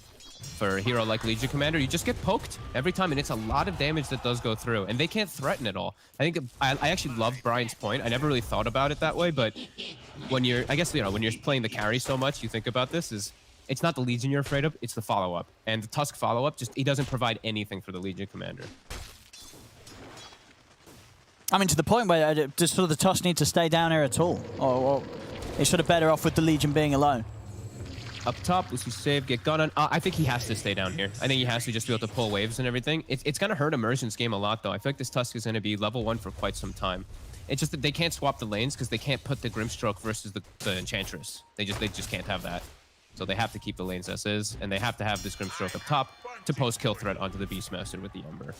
for a hero like Legion Commander. You just get poked every time, and it's a lot of damage that does go through, and they can't threaten at all. I think I actually love Brian's point. I never really thought about it that way, but when you're, I guess, you know, when you're playing the carry so much, you think about this is. It's not the Legion you're afraid of, it's the follow-up. And the Tusk follow-up, just he doesn't provide anything for the Legion Commander. I mean, to the point where does sort of the Tusk need to stay down here at all? Or he's sort of better off with the Legion being alone? Up top, Lucy save, get gun on. I think he has to stay down here. I think he has to just be able to pull waves and everything. It's going to hurt Immersion's game a lot, though. I feel like this Tusk is going to be level 1 for quite some time. It's just that they can't swap the lanes because they can't put the Grimstroke versus the Enchantress. They just can't have that. So they have to keep the lanes as is, and they have to have this Grimstroke up top to post kill threat onto the Beastmaster with the Ember.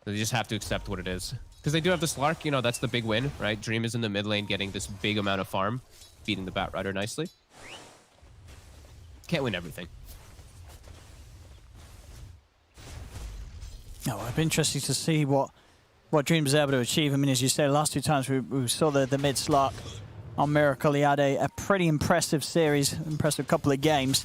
So they just have to accept what it is. Because they do have the Slark, you know, that's the big win, right? Dream is in the mid lane getting this big amount of farm, beating the Batrider nicely. Can't win everything. Oh, it'd be interesting to see what Dream is able to achieve. I mean, as you say, the last 2 times we saw the mid Slark on Miracle. He had a pretty impressive series, impressive couple of games.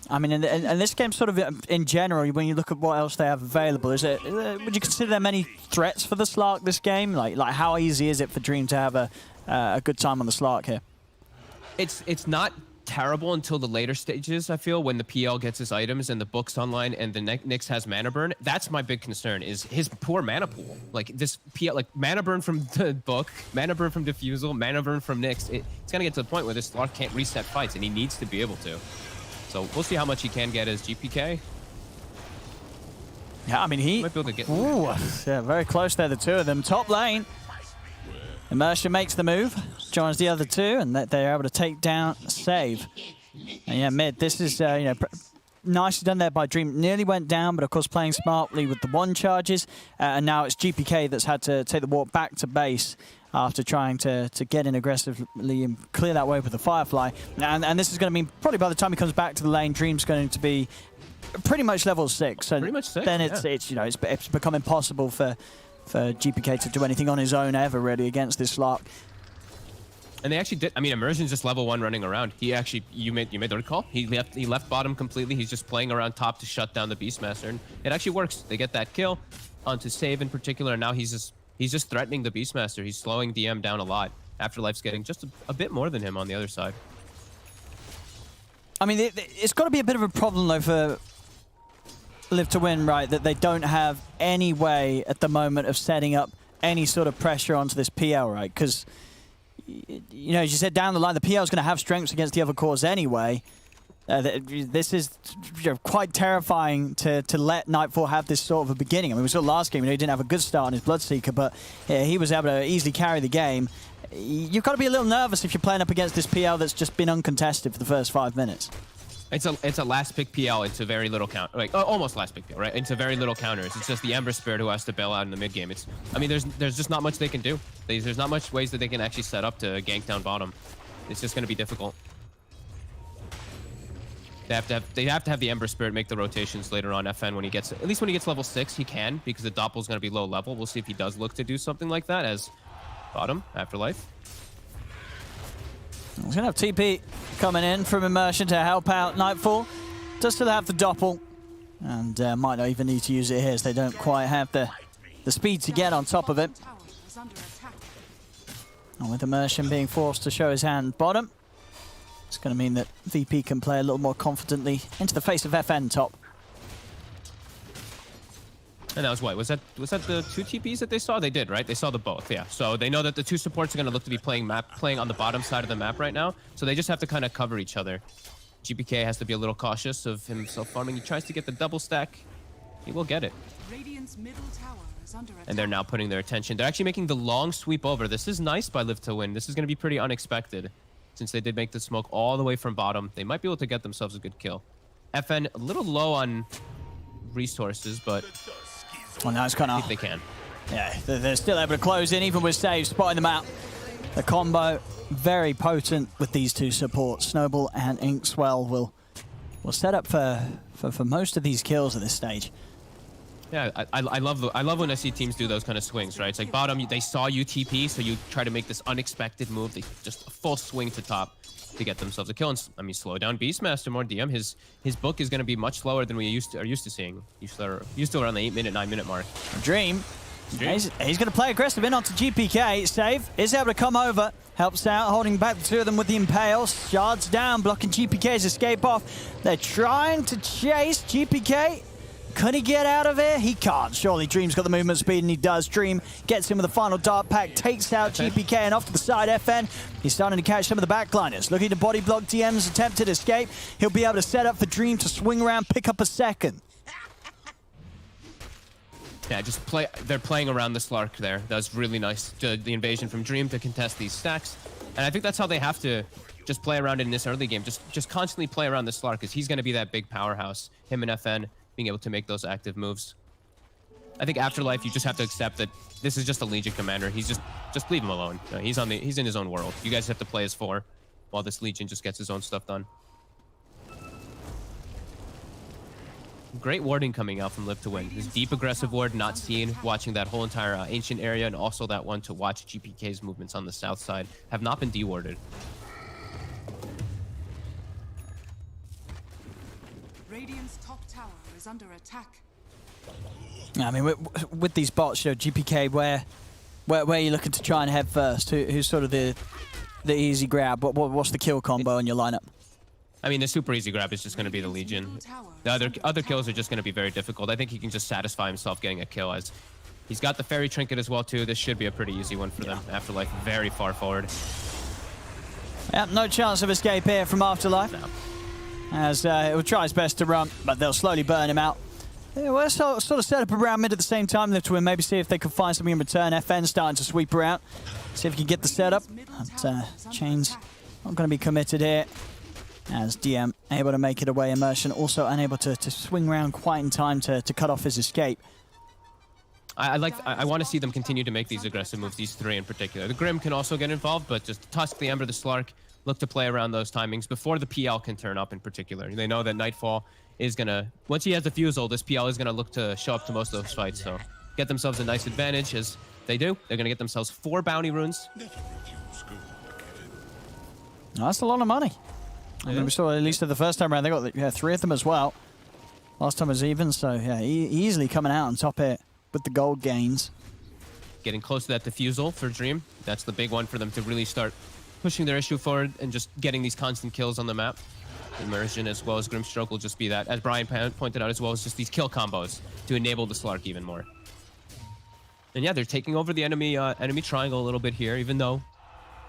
I mean, and this game sort of in general, when you look at what else they have available, would you consider there many threats for the Slark this game? Like how easy is it for Dream to have a good time on the Slark here? It's not terrible until the later stages, I feel, when the PL gets his items and the book's online and the Nyx has mana burn. That's my big concern, is his poor mana pool. Like this PL, like mana burn from the book, mana burn from Diffusal, mana burn from Nyx. It's gonna get to the point where this Slark can't reset fights, and he needs to be able to. So we'll see how much he can get as GPK. Yeah, I mean, he might be able to get. Ooh, yeah, very close there, the two of them. Top lane. Immersion makes the move, joins the other two, and they're able to take down save. And yeah, mid, this is you know, nicely done there by Dream. Nearly went down, but of course playing smartly with the one charges. And now it's GPK that's had to take the walk back to base after trying to get in aggressively and clear that way with the Firefly. And this is going to mean probably by the time he comes back to the lane, Dream's going to be pretty much level 6. And pretty much 6, then it's you know, it's become impossible for GPK to do anything on his own ever, really, against this Slark. And they actually did. I mean, Immersion's just level 1 running around. He actually, you made the right call. He left bottom completely. He's just playing around top to shut down the Beastmaster, and it actually works. They get that kill onto save in particular, and now he's just threatening the Beastmaster. He's slowing DM down a lot. Afterlife's getting just a bit more than him on the other side. I mean, it's got to be a bit of a problem though for Live to Win, right, that they don't have any way at the moment of setting up any sort of pressure onto this PL, right? Because, you know, as you said, down the line, the PL is going to have strengths against the other cores anyway. This is, you know, quite terrifying to let Nightfall have this sort of a beginning. I mean, we saw last game, you know, he didn't have a good start on his Bloodseeker, but he was able to easily carry the game. You've got to be a little nervous if you're playing up against this PL that's just been uncontested for the first 5 minutes. It's a last pick PL into very little count, like almost last pick PL, right? Into very little counters. It's just the Ember Spirit who has to bail out in the mid game. I mean, there's just not much they can do. There's not much ways that they can actually set up to gank down bottom. It's just going to be difficult. They have to have the Ember Spirit make the rotations later on. FN when he gets, at least when he gets level 6, he can, because the Doppel's going to be low level. We'll see if he does look to do something like that as bottom Afterlife. He's going to have TP coming in from Immersion to help out Nightfall. Does still have the Doppel, and might not even need to use it here, as they don't quite have the speed to get on top of it. And with Immersion being forced to show his hand bottom, it's going to mean that VP can play a little more confidently into the face of FN top. And that was what? Was that the 2 TPs that they saw? They did, right? They saw the both, yeah. So they know that the 2 supports are going to look to be playing on the bottom side of the map right now. So they just have to kind of cover each other. GPK has to be a little cautious of himself farming. He tries to get the double stack. He will get it. And they're now putting their attention. They're actually making the long sweep over. This is nice by Live to Win. This is going to be pretty unexpected. Since they did make the smoke all the way from bottom, they might be able to get themselves a good kill. FN a little low on resources, but well, now it's kind I of... think they can. Yeah, they're still able to close in, even with saves, spotting them out. The combo, very potent with these 2 supports. Snowball and Inkswell will set up for most of these kills at this stage. Yeah, I love when I see teams do those kind of swings, right? It's like bottom, they saw you TP, so you try to make this unexpected move. They just a full swing to top to get themselves a kill. And I mean, slow down Beastmaster more. DM, his book is going to be much slower than we are used to seeing. Used to around the 8-minute, 9-minute mark. Dream. He's going to play aggressive in onto GPK. Save is able to come over. Helps out, holding back the 2 of them with the Impale. Shards down, blocking GPK's escape off. They're trying to chase GPK. Could he get out of here? He can't. Surely Dream's got the movement speed, and he does. Dream gets him with the final dart pack, takes out GPK, and off to the side, FN. He's starting to catch some of the backliners. Looking to body block DM's attempted escape. He'll be able to set up for Dream to swing around, pick up a second. Yeah, just play. They're playing around the Slark there. That's really nice. The invasion from Dream to contest these stacks. And I think that's how they have to just play around it in this early game. Just constantly play around the Slark, because he's going to be that big powerhouse. Him and FN being able to make those active moves. I think Afterlife, you just have to accept that this is just a Legion commander. He's just leave him alone. He's in his own world. You guys have to play as 4 while this Legion just gets his own stuff done. Great warding coming out from Live to Win. This deep aggressive ward, not seen, watching that whole entire ancient area, and also that one to watch GPK's movements on the south side have not been dewarded. Radiant's top tower is under attack. I mean, with these bots, you know, GPK, where are you looking to try and head first? Who's sort of the easy grab? What's the kill combo in your lineup? I mean, the super easy grab is just going to be the Legion. The other kills are just going to be very difficult. I think he can just satisfy himself getting a kill, as he's got the Fairy Trinket as well, too. This should be a pretty easy one for them. Afterlife very far forward. Yep, no chance of escape here from Afterlife. No. As it will try his best to run, but they'll slowly burn him out. Yeah, we'll sort of set up around mid at the same time, Live to Win, maybe see if they can find something in return. FN starting to sweep around. See if he can get the setup. But Chain's not going to be committed here. As DM able to make it away, Immersion also unable to swing around quite in time to cut off his escape. I want to see them continue to make these aggressive moves, these 3 in particular. The Grim can also get involved, but just Tusk, the Ember, the Slark, look to play around those timings before the PL can turn up in particular. They know that Nightfall is going to, once he has the Fusel, this PL is going to look to show up to most of those fights. So get themselves a nice advantage, as they do. They're going to get themselves 4 bounty runes. That's a lot of money. I mean, we saw at least the first time around, they got 3 of them as well. Last time was even, so yeah, easily coming out on top here with the gold gains. Getting close to that diffusal for Dream. That's the big one for them to really start pushing their issue forward and just getting these constant kills on the map. Immersion as well as Grimstroke will just be that, as Brian pointed out as well, as just these kill combos to enable the Slark even more. And yeah, they're taking over the enemy triangle a little bit here, even though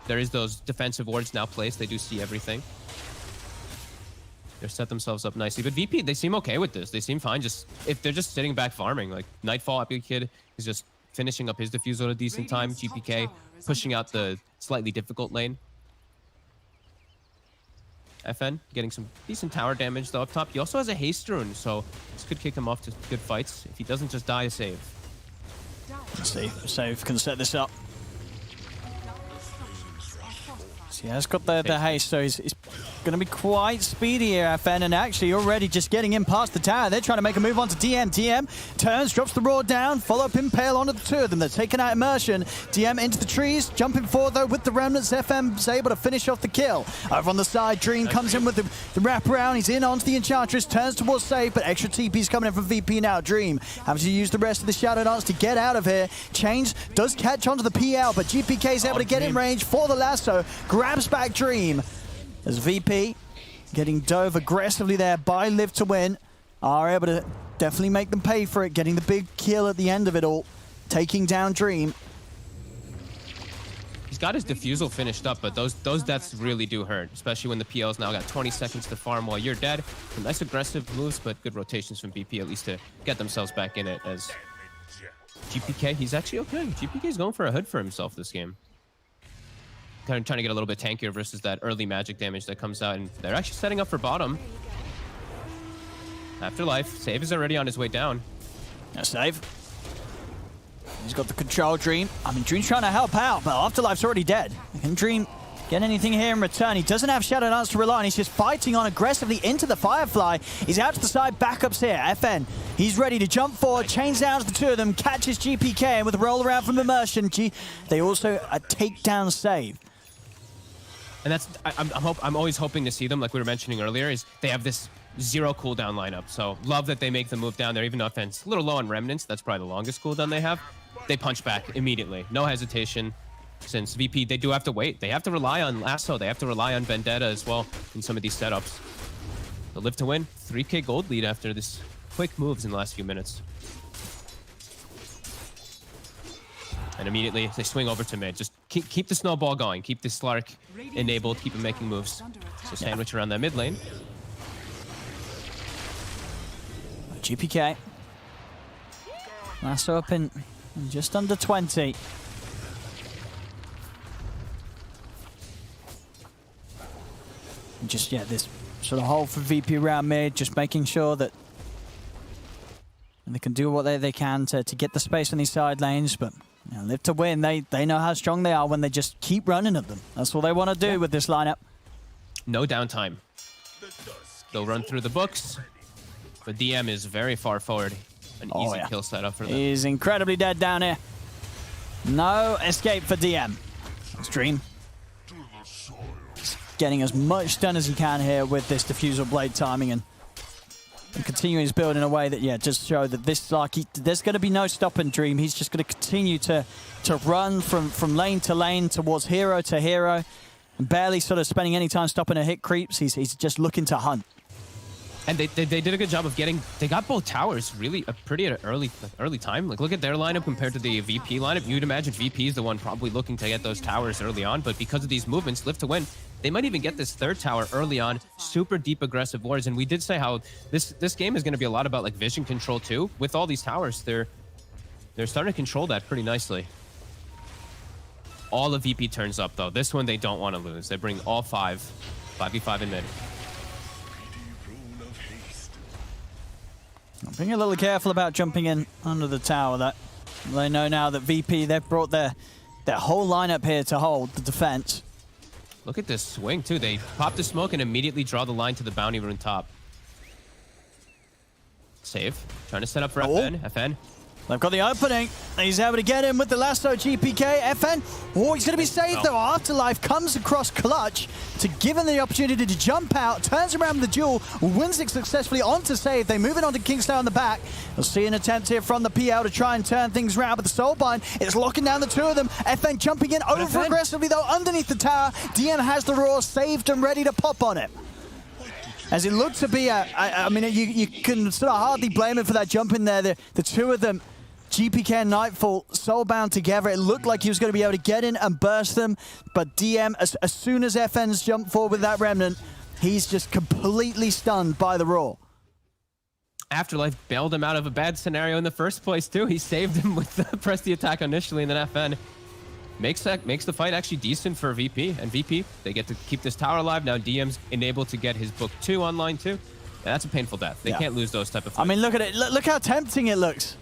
there is those defensive wards now placed. They do see everything. They're set themselves up nicely. But VP, they seem okay with this. They seem fine. Just if they're just sitting back farming. Like Nightfall, Epic Kid is just finishing up his diffusal at a decent time. GPK pushing out the slightly difficult lane. FN getting some decent tower damage though up top. He also has a haste rune, so this could kick him off to good fights if he doesn't just die a save. Let's see if Save can set this up. So yeah, he's got the haste, so he's going to be quite speedy here, FN, and actually already just getting in past the tower. They're trying to make a move onto DM. DM turns, drops the Roar down, follow up Impale onto the 2 of them. They're taking out Immersion. DM into the trees, jumping forward though with the Remnants. FM's able to finish off the kill. Over on the side, Dream comes in with the wraparound. He's in onto the Enchantress, turns towards Save, but extra TP's coming in from VP now. Dream having to use the rest of the Shadow Dance to get out of here. Change does catch onto the PL, but GPK is able to get in range for the lasso. Grabs back Dream. As VP getting dove aggressively there by Live to Win. are able to definitely make them pay for it, getting the big kill at the end of it all, taking down Dream. He's got his defusal finished up, but those deaths really do hurt, especially when the PL's now got 20 seconds to farm while you're dead. Some nice aggressive moves, but good rotations from VP, at least to get themselves back in it. As GPK, he's actually okay. GPK's going for a hood for himself this game. Kind of trying to get a little bit tankier versus that early magic damage that comes out, and they're actually setting up for bottom. Afterlife, Save is already on his way down. No save. He's got the control, Dream. I mean, Dream's trying to help out, but Afterlife's already dead. Can Dream get anything here in return? He doesn't have Shadow Dance to rely on. He's just fighting on aggressively into the Firefly. He's out to the side, backups here. FN, he's ready to jump forward, chains down the two of them, catches GPK, and with a roll around from Immersion, they also a takedown save. And that's, I'm always hoping to see them, like we were mentioning earlier, is they have this 0 cooldown lineup. So love that they make the move down there, even though offense a little low on Remnants. That's probably the longest cooldown they have. They punch back immediately, no hesitation. Since VP, they do have to wait. They have to rely on Lasso. They have to rely on Vendetta as well in some of these setups. They'll live to win. 3K gold lead after this quick moves in the last few minutes. And immediately they swing over to mid. Just keep the snowball going. Keep the Slark enabled. Keep him making moves. So sandwich around that mid lane. GPK. Lasso up in just under 20. And just, yeah, this sort of hold for VP around mid, just making sure that they can do what they can to get the space on these side lanes, but you know, live to win. They know how strong they are when they just keep running at them. That's all they want to do with this lineup. No downtime. They'll run through the books, but DM is very far forward. An easy kill setup for them. He's incredibly dead down here. No escape for DM. It's Dream. Getting as much done as he can here with this diffusal blade timing and continuing his build in a way that, yeah, just show that this, like, there's going to be no stopping Dream. He's just going to continue to run from lane to lane towards hero to hero, and barely sort of spending any time stopping a hit creeps. He's just looking to hunt. And they did a good job of getting, they got both towers really pretty at an early time. Like, look at their lineup compared to the VP lineup. You'd imagine VP is the one probably looking to get those towers early on, but because of these movements, live to win. They might even get this third tower early on. Super deep aggressive wards, and we did say how this game is going to be a lot about like vision control too. With all these towers, they're starting to control that pretty nicely. All of VP turns up though. This one they don't want to lose. They bring all 5v5 in mid. Being a little careful about jumping in under the tower. That they know now that VP, they've brought their whole lineup here to hold the defense. Look at this swing too. They pop the smoke and immediately draw the line to the bounty rune top. Save. Trying to set up for FN. FN. They've got the opening. He's able to get in with the Lasso GPK. FN. Oh, he's going to be saved though. Afterlife comes across clutch to give him the opportunity to jump out, turns around the duel, wins it successfully onto Save. They move it onto Kingslayer on the back. We'll see an attempt here from the PL to try and turn things around, but the Soulbind is locking down the two of them. FN jumping in over aggressively though underneath the tower. DM has the Roar saved and ready to pop on it. As it looked to be I mean, you can sort of hardly blame him for that jump in there. The two of them, GPK and Nightfall, soulbound together. It looked like he was going to be able to get in and burst them, but DM, as soon as FN's jumped forward with that Remnant, he's just completely stunned by the Roar. Afterlife bailed him out of a bad scenario in the first place too. He saved him with the press the attack initially, and then FN makes the fight actually decent for VP. And VP, they get to keep this tower alive. Now DM's enabled to get his book 2 online too. And that's a painful death. They can't lose those type of fights. I mean, look at it. Look how tempting it looks.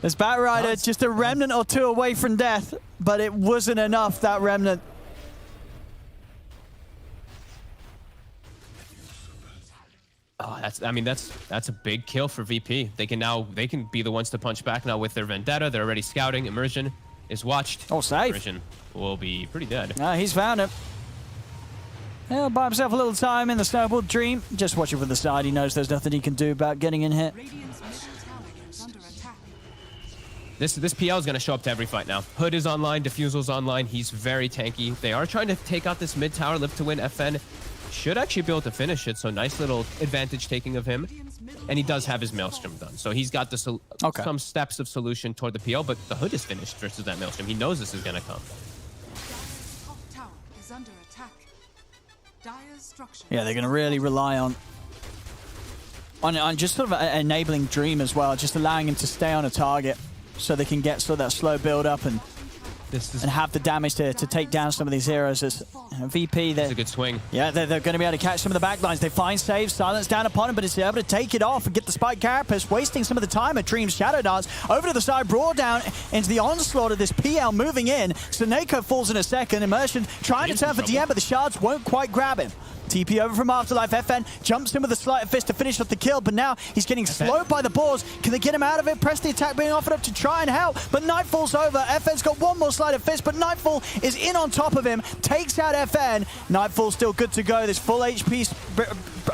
This Bat Rider just a Remnant or two away from death, but it wasn't enough, that Remnant. Oh, that's a big kill for VP. They can be the ones to punch back now with their Vendetta. They're already scouting. Immersion is watched. Oh, save. Immersion will be pretty dead. He's found him. He'll buy himself a little time in the Snowball Dream. Just watching from the side. He knows there's nothing he can do about getting in here. This PL is going to show up to every fight now. Hood is online, Diffusal's online. He's very tanky. They are trying to take out this mid tower, live to win. FN should actually be able to finish it. So nice little advantage taking of him. And he does have his Maelstrom done. So he's got the some steps of solution toward the PL, but the Hood is finished versus that Maelstrom. He knows this is going to come. Top tower is under attack. Dire's structure. Yeah, they're going to really rely on just sort of enabling Dream as well, just allowing him to stay on a target so they can get sort of that slow build up and have the damage to take down some of these heroes. As VP, that's a good swing. Yeah, they're going to be able to catch some of the backlines. They find Save, silence down upon him, but it's able to take it off and get the Spike Carapace, wasting some of the time at Dream's Shadow Dance. Over to the side, brawl down into the onslaught of this PL moving in. Soneko falls in a second. Immersion trying to turn for DM, but the shards won't quite grab him. TP over from Afterlife. FN jumps in with a sleight of fist to finish off the kill, but now he's getting slowed by the boars. Can they get him out of it? Press the attack being offered up to try and help, but Nightfall's over. FN's got one more sleight of fist, but Nightfall is in on top of him, takes out FN. Nightfall's still good to go. This full HP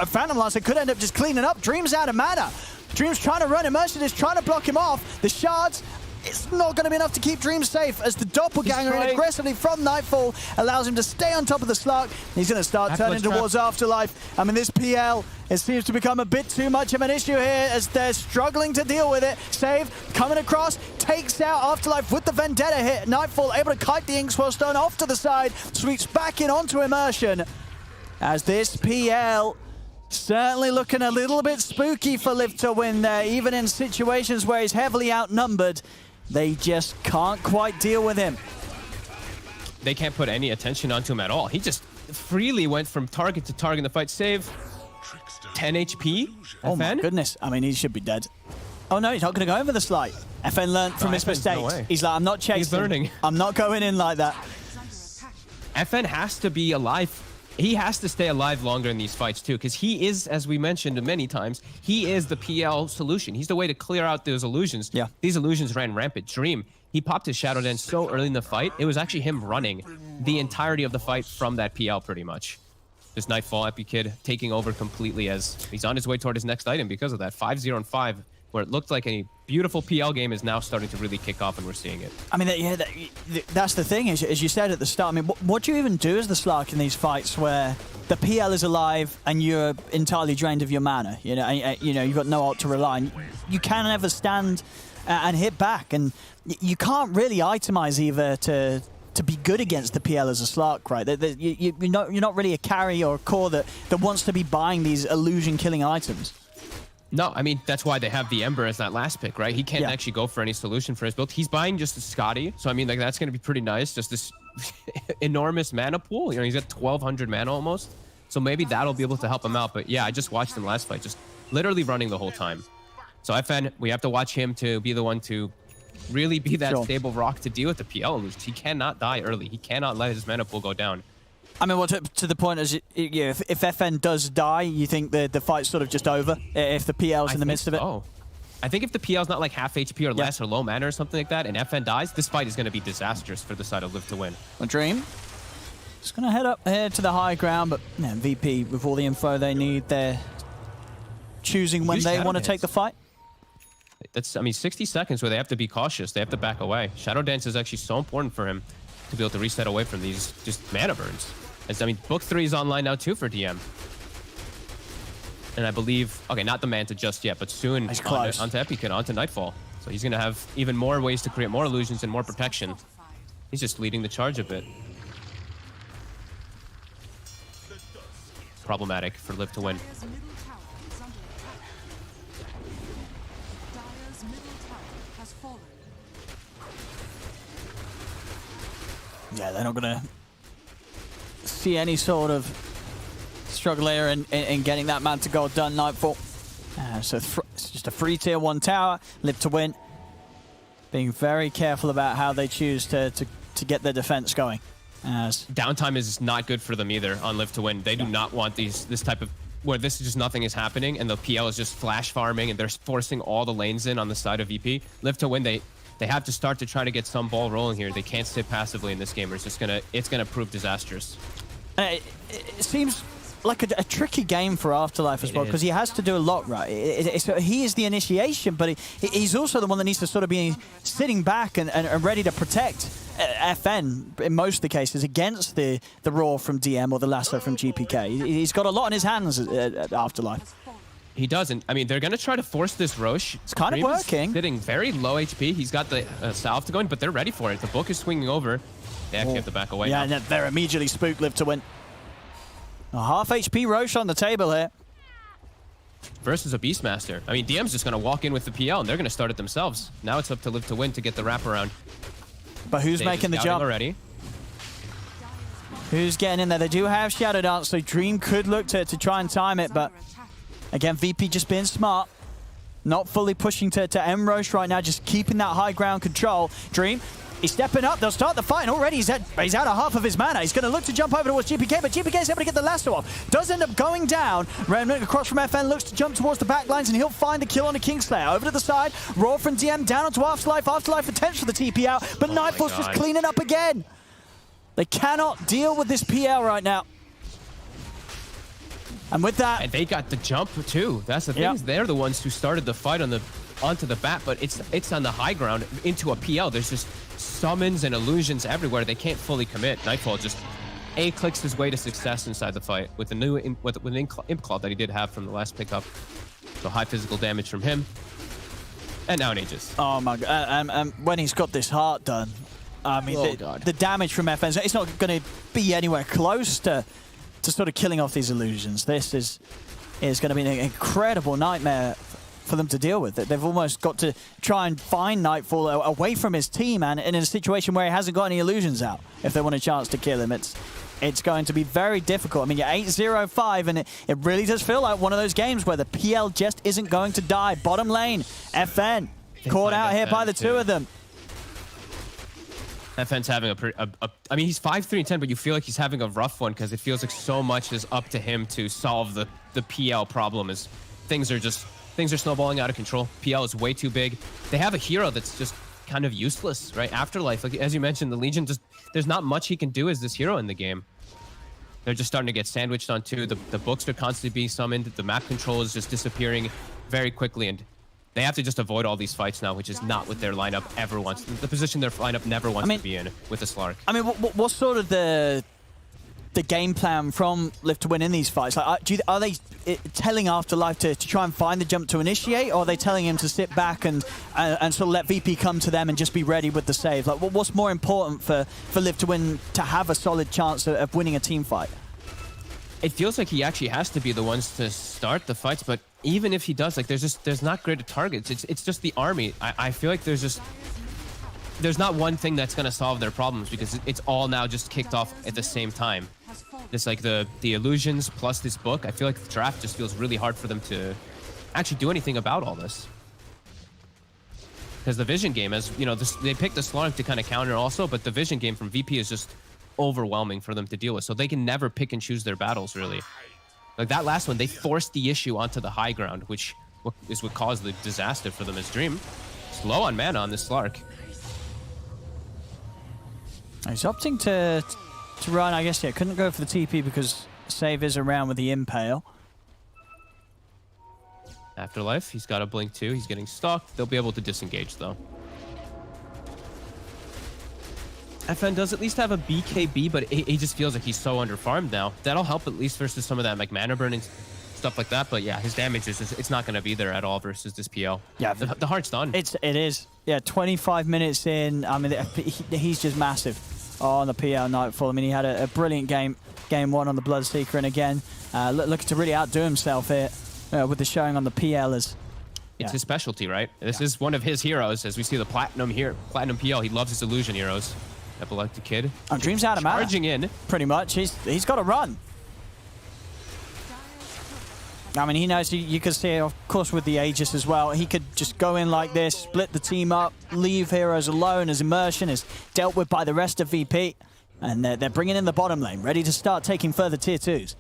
Phantom Lancer could end up just cleaning up. Dream's out of mana. Dream's trying to run. Immersion is trying to block him off. The shards, it's not going to be enough to keep Dream safe as the Doppelganger in aggressively from Nightfall allows him to stay on top of the slug. He's going to start turning towards Afterlife. I mean, this PL, it seems to become a bit too much of an issue here as they're struggling to deal with it. Save coming across, takes out Afterlife with the Vendetta hit. Nightfall able to kite the Inkswell Stone off to the side, sweeps back in onto Immersion as this PL certainly looking a little bit spooky for Live to Win there, even in situations where he's heavily outnumbered. They just can't quite deal with him. They can't put any attention onto him at all. He just freely went from target to target in the fight. Save 10 HP. Oh my goodness. I mean, he should be dead. Oh no, he's not going to go in for the slight. FN learned from his mistakes. He's like, I'm not chasing. He's learning. I'm not going in like that. FN has to be alive. He has to stay alive longer in these fights too, because he is, as we mentioned many times, he is the PL solution. He's the way to clear out those illusions. Yeah. These illusions ran rampant. Dream, he popped his Shadow Dance so early in the fight, it was actually him running the entirety of the fight from that PL pretty much. This Nightfall Epi Kid taking over completely as he's on his way toward his next item because of that. 5-0 and 5, where it looked like a beautiful PL game is now starting to really kick off, and we're seeing it. I mean, yeah, that's the thing, as you said at the start. I mean, what do you even do as the Slark in these fights where the PL is alive and you're entirely drained of your mana? You know, you've got no ult to rely on. You can never stand and hit back, and you can't really itemize either to be good against the PL as a Slark, right? You're not really a carry or a core that wants to be buying these illusion-killing items. No, I mean, that's why they have the Ember as that last pick, right? He can't actually go for any solution for his build. He's buying just a Scotty, so I mean, like, that's going to be pretty nice. Just this enormous mana pool. You know, he's got 1,200 mana almost, so maybe that'll be able to help him out. But yeah, I just watched him last fight, just literally running the whole time. So FN, we have to watch him to be the one to really be that stable rock to deal with the PL illusions. He cannot die early. He cannot let his mana pool go down. I mean, to the point is, if FN does die, you think the fight's sort of just over if the PL's in the midst of it? Oh, I think if the PL's not like half HP or less or low mana or something like that, and FN dies, this fight is going to be disastrous for the side of Live to Win. A Dream. Just going to head up here to the high ground, but man, VP, with all the info they need, they're choosing when they want to take the fight. That's, I mean, 60 seconds where they have to be cautious. They have to back away. Shadow Dance is actually so important for him to be able to reset away from these just mana burns. As, I mean, Book 3 is online now too for DM. And I believe, okay, not the Manta just yet, but soon onto Epikid, onto Nightfall. So he's going to have even more ways to create more illusions and more protection. He's just leading the charge a bit. Problematic for Live to Win. Yeah, they're not going to see any sort of struggle here in getting that Manta Gold done. Nightfall. So it's just a free tier 1 tower. Live to Win. Being very careful about how they choose to get their defense going. Downtime is not good for them either on Live to Win. They do not want this type of where this is just nothing is happening and the PL is just flash farming and they're forcing all the lanes in on the side of VP. Live to Win, they have to start to try to get some ball rolling here. They can't sit passively in this game or it's gonna prove disastrous. It seems like a tricky game for Afterlife as well, because he has to do a lot, right? He is the initiation, but he's also the one that needs to sort of be sitting back and ready to protect FN, in most of the cases, against the Roar from DM or the Lasso from GPK. He's got a lot on his hands at Afterlife. He doesn't. I mean, they're going to try to force this Roche. It's kind of working. Sitting very low HP. He's got the salve to go in, but they're ready for it. The book is swinging over. They actually have to back away now. And they're immediately spooked Live to Win. A half HP Roche on the table here. Versus a Beastmaster. I mean, DM's just going to walk in with the PL, and they're going to start it themselves. Now it's up to Live to Win to get the wraparound. But who's making the jump? Already? Who's getting in there? They do have Shadow Dance, so Dream could look to try and time it, but again, VP just being smart. Not fully pushing to M Roche right now, just keeping that high ground control. Dream, he's stepping up. They'll start the fight, and already he's out of half of his mana. He's going to look to jump over towards GPK, but GPK is able to get the lasso off. Does end up going down. Remnant across from FN looks to jump towards the back lines, and he'll find the kill on a Kingslayer. Over to the side, Raw from DM down onto Afterlife. Afterlife attempts for the TP out, but Nightfall's just cleaning up again. They cannot deal with this PL right now. And with that... And they got the jump too. That's the thing. Yep. They're the ones who started the fight onto the bat, but it's on the high ground into a PL. There's just summons and illusions everywhere. They can't fully commit. Nightfall just clicks his way to success inside the fight with the new with an Imp Claw that he did have from the last pickup. So high physical damage from him. And now Aegis. Oh my god. And when he's got this heart done, I mean, the damage from FN, it's not going to be anywhere close to sort of killing off these illusions. This is going to be an incredible nightmare for them to deal with. They've almost got to try and find Nightfall away from his team, and in a situation where he hasn't got any illusions out, if they want a chance to kill him. It's going to be very difficult. I mean, you're 8-0-5, and it really does feel like one of those games where the PL just isn't going to die. Bottom lane, FN, caught out here by the two of them. FN's having I mean, he's 5-3-10, but you feel like he's having a rough one because it feels like so much is up to him to solve the PL problem. As things are snowballing out of control. PL is way too big. They have a hero that's just kind of useless, right? Afterlife, like as you mentioned, the Legion there's not much he can do as this hero in the game. They're just starting to get sandwiched on too. The books are constantly being summoned. The map control is just disappearing very quickly, and they have to just avoid all these fights now, which is not what their lineup ever wants. The position their lineup never wants to be in with the Slark. I mean, what's sort of the game plan from Live to Win in these fights? Like, are they telling Afterlife to try and find the jump to initiate, or are they telling him to sit back and sort of let VP come to them and just be ready with the save? Like, what's more important for Live to Win to have a solid chance of winning a team fight? It feels like he actually has to be the ones to start the fights, but even if he does, like there's not great targets. It's just the army. I feel like there's not one thing that's gonna solve their problems because it's all now just kicked off at the same time. It's like the illusions plus this book. I feel like the draft just feels really hard for them to actually do anything about all this. Because the vision game, as you know, they picked the Slark to kind of counter also, but the vision game from VP is just overwhelming for them to deal with. So they can never pick and choose their battles, really. Like that last one, they forced the issue onto the high ground, which is what caused the disaster for them as Dream. It's low on mana on this Slark. He's opting to run, I guess, yeah, couldn't go for the TP because save is around with the Impale. Afterlife, he's got a blink too. He's getting stalked. They'll be able to disengage though. FN does at least have a BKB, but he just feels like he's so underfarmed now. That'll help at least versus some of that like mana burning stuff like that. But yeah, his damage it's not going to be there at all versus this PL. Yeah, the heart's done. It is. Yeah, 25 minutes in. I mean, he's just massive on the PL Nightfall. I mean, he had a brilliant game one on the Bloodseeker, and again, looking to really outdo himself here with the showing on the PL as. It's his specialty, right? This is one of his heroes, as we see the Platinum here. Platinum PL, he loves his illusion heroes. Epileptic Kid. Dream's out of mana. Charging in. Pretty much. He's got to run. I mean, he knows you can see, of course, with the Aegis as well. He could just go in like this, split the team up, leave heroes alone as Immersion is dealt with by the rest of VP. And they're bringing in the bottom lane, ready to start taking further tier 2s.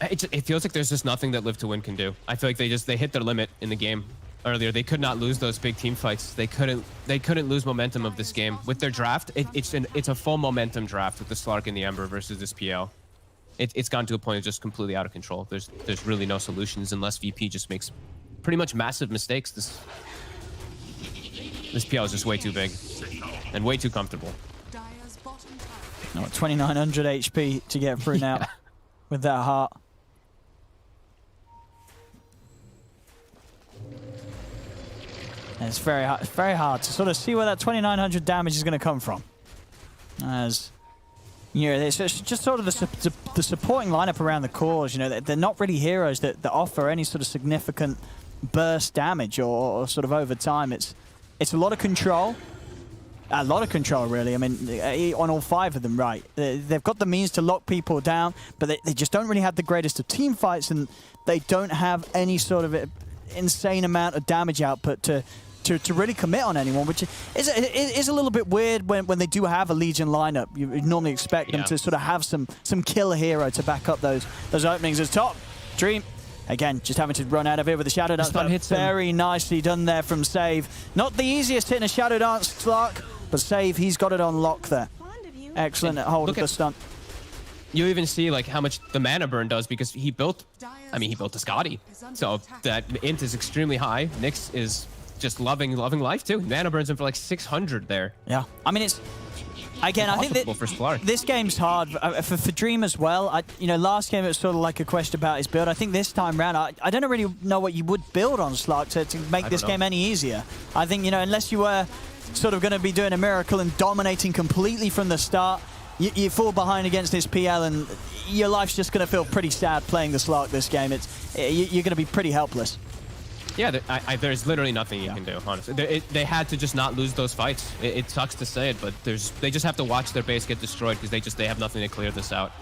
It feels like there's just nothing that Live to Win can do. I feel like they hit their limit in the game earlier. They could not lose those big team fights. They couldn't lose momentum of this game. With their draft, it's a full momentum draft with the Slark and the Ember versus this PL. It's gone to a point of just completely out of control. There's really no solutions unless VP just makes pretty much massive mistakes. This PL is just way too big and way too comfortable. Dire's bottom tower. No, 2900 HP to get through now with that heart. And it's very hard to sort of see where that 2900 damage is going to come from. As you know, it's just sort of the supporting lineup around the cores. You know, they're not really heroes that offer any sort of significant burst damage or sort of over time. It's a lot of control. A lot of control, really. I mean, on all 5 of them, right? They've got the means to lock people down, but they just don't really have the greatest of team fights, and they don't have any sort of insane amount of damage output to really commit on anyone, which is a little bit weird when they do have a Legion lineup. You normally expect them to sort of have some killer hero to back up those openings. As top, Dream, again, just having to run out of here with the Shadow Dance. But very nicely done there from Save. Not the easiest hit in a Shadow Dance, Slark, but Save, he's got it on lock there. Excellent at hold of the stunt. You even see like how much the mana burn does because he built the Scotty. So that int is extremely high. Nyx is just loving life too. Mana burns him for like 600 there. Yeah, I mean, it's again, I think that this game's hard for Dream as well. You know, last game it was sort of like a question about his build. I think this time around, I don't really know what you would build on Slark to make this game any easier. I think, you know, unless you were sort of going to be doing a miracle and dominating completely from the start, you fall behind against this PL and your life's just going to feel pretty sad playing the Slark this game. You're going to be pretty helpless. Yeah, there's literally nothing you can do, honestly. They had to just not lose those fights. It sucks to say it, but they just have to watch their base get destroyed because they have nothing to clear this out.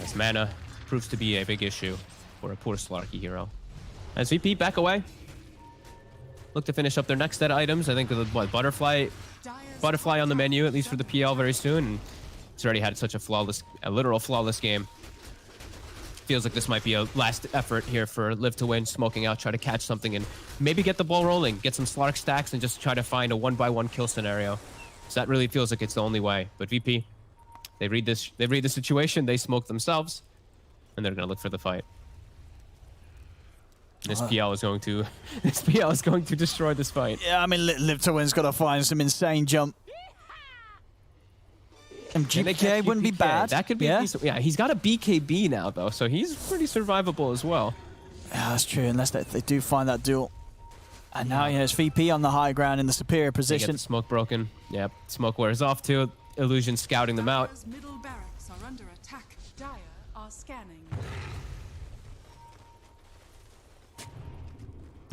As mana proves to be a big issue for a poor Slarky hero. As VP back away, look to finish up their next set of items. I think the butterfly on the menu, at least for the PL very soon. And he's already had such a literal flawless game. Feels like this might be a last effort here for Live to Win, smoking out, try to catch something and maybe get the ball rolling, get some Slark stacks and just try to find a 1-by-1 kill scenario. So that really feels like it's the only way. But VP, they read the situation, they smoke themselves, and they're gonna look for the fight. This PL is going to destroy this fight. Yeah, I mean, Live to Win's got to find some insane jump. And GPK wouldn't be bad. That could be decent. Yeah, he's got a BKB now, though, so he's pretty survivable as well. Yeah, that's true, unless they do find that duel. And now, you know, it's VP on the high ground in the superior position. They get the smoke broken. Yep, smoke wears off, too. Illusion scouting them out. Middle barracks are under attack. Dire are scanning.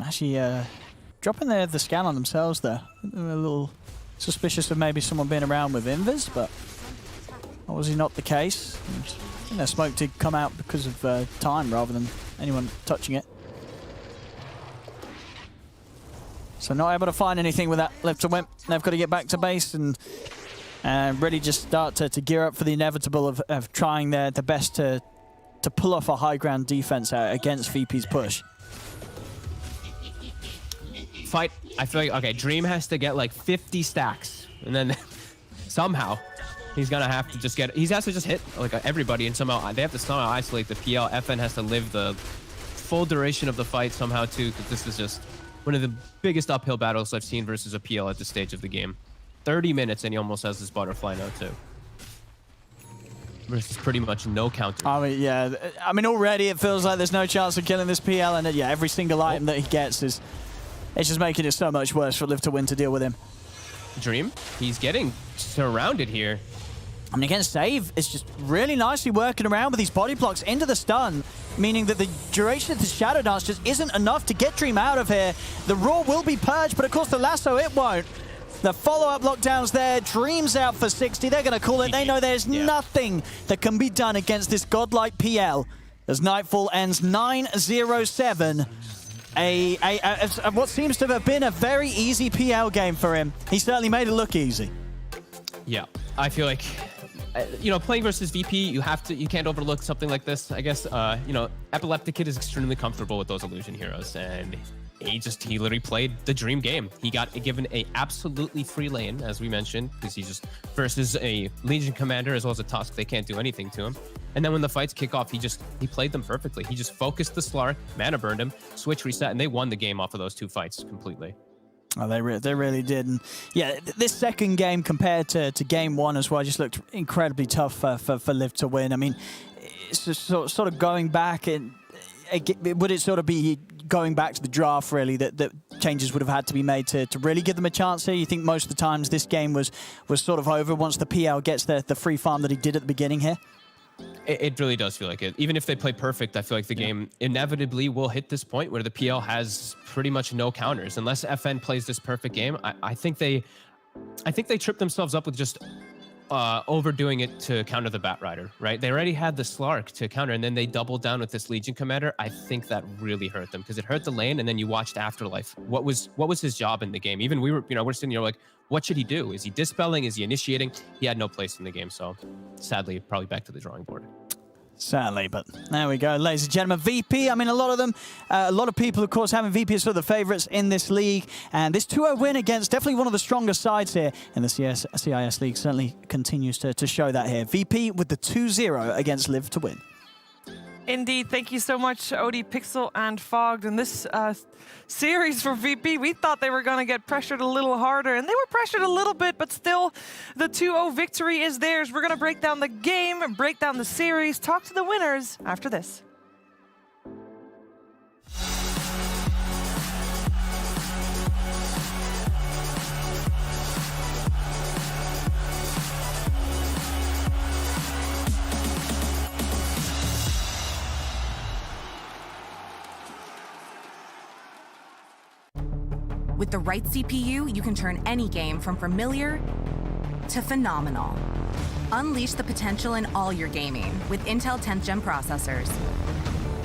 Actually, dropping the scan on themselves there. A little suspicious of maybe someone being around with Invis, but obviously not the case. I think their smoke did come out because of time rather than anyone touching it. So not able to find anything with that Live to Win. They've got to get back to base and really just start to gear up for the inevitable of trying their best to pull off a high ground defense against VP's push. Fight, I feel like, okay, Dream has to get like 50 stacks, and then somehow he's gonna have to just hit like everybody, and somehow they have to somehow isolate the PL. FN has to live the full duration of the fight somehow too, because this is just one of the biggest uphill battles I've seen versus a PL at this stage of the game. 30 minutes and he almost has this butterfly now too. Versus pretty much no counter. I mean, yeah, I mean already it feels like there's no chance of killing this PL, and yeah, every single item that he gets it's just making it so much worse for Live to Win to deal with him. Dream, he's getting surrounded here. I mean, again, Save is just really nicely working around with these body blocks into the stun, meaning that the duration of the Shadow Dance just isn't enough to get Dream out of here. The Raw will be purged, but of course the Lasso, it won't. The follow-up lockdowns there, Dream's out for 60. They're going to call it. They know there's nothing that can be done against this godlike PL. As Nightfall ends 9-0-7. What seems to have been a very easy PL game for him. He certainly made it look easy. Yeah, I feel like, you know, playing versus VP, you can't overlook something like this. I guess, you know, Epileptic Kid is extremely comfortable with those illusion heroes, and he literally played the dream game. He got given a absolutely free lane, as we mentioned, because he's just versus a Legion commander as well as a Tusk. They can't do anything to him. And then when the fights kick off, he played them perfectly. He just focused the Slark, mana burned him, switch reset, and they won the game off of those 2 fights completely. Oh, they really did. And yeah, this second game compared to game 1 as well just looked incredibly tough for Liv to win. I mean, it's just sort of going back, and would it sort of be going back to the draft really that changes would have had to be made to really give them a chance here? You think most of the times this game was sort of over once the PL gets the free farm that he did at the beginning here? It really does feel like it. Even if they play perfect, I feel like the game inevitably will hit this point where the PL has pretty much no counters. Unless FN plays this perfect game, I think they trip themselves up with just overdoing it to counter the Batrider, right? They already had the Slark to counter, and then they doubled down with this Legion Commander. I think that really hurt them because it hurt the lane, and then you watched Afterlife. What was his job in the game? Even we're sitting here like, what should he do? Is he dispelling? Is he initiating? He had no place in the game, so sadly, probably back to the drawing board. Sadly, but there we go, ladies and gentlemen. VP, I mean, a lot of people, of course, having VP as sort of the favourites in this league. And this 2-0 win against definitely one of the strongest sides here in the CIS league certainly continues to show that here. VP with the 2-0 against Liv to win. Indeed, thank you so much, Odie, Pixel, and Fogged. In this series for VP, we thought they were going to get pressured a little harder, and they were pressured a little bit, but still, the 2-0 victory is theirs. We're going to break down the game, break down the series, talk to the winners after this. With the right CPU, you can turn any game from familiar to phenomenal. Unleash the potential in all your gaming with Intel 10th Gen processors.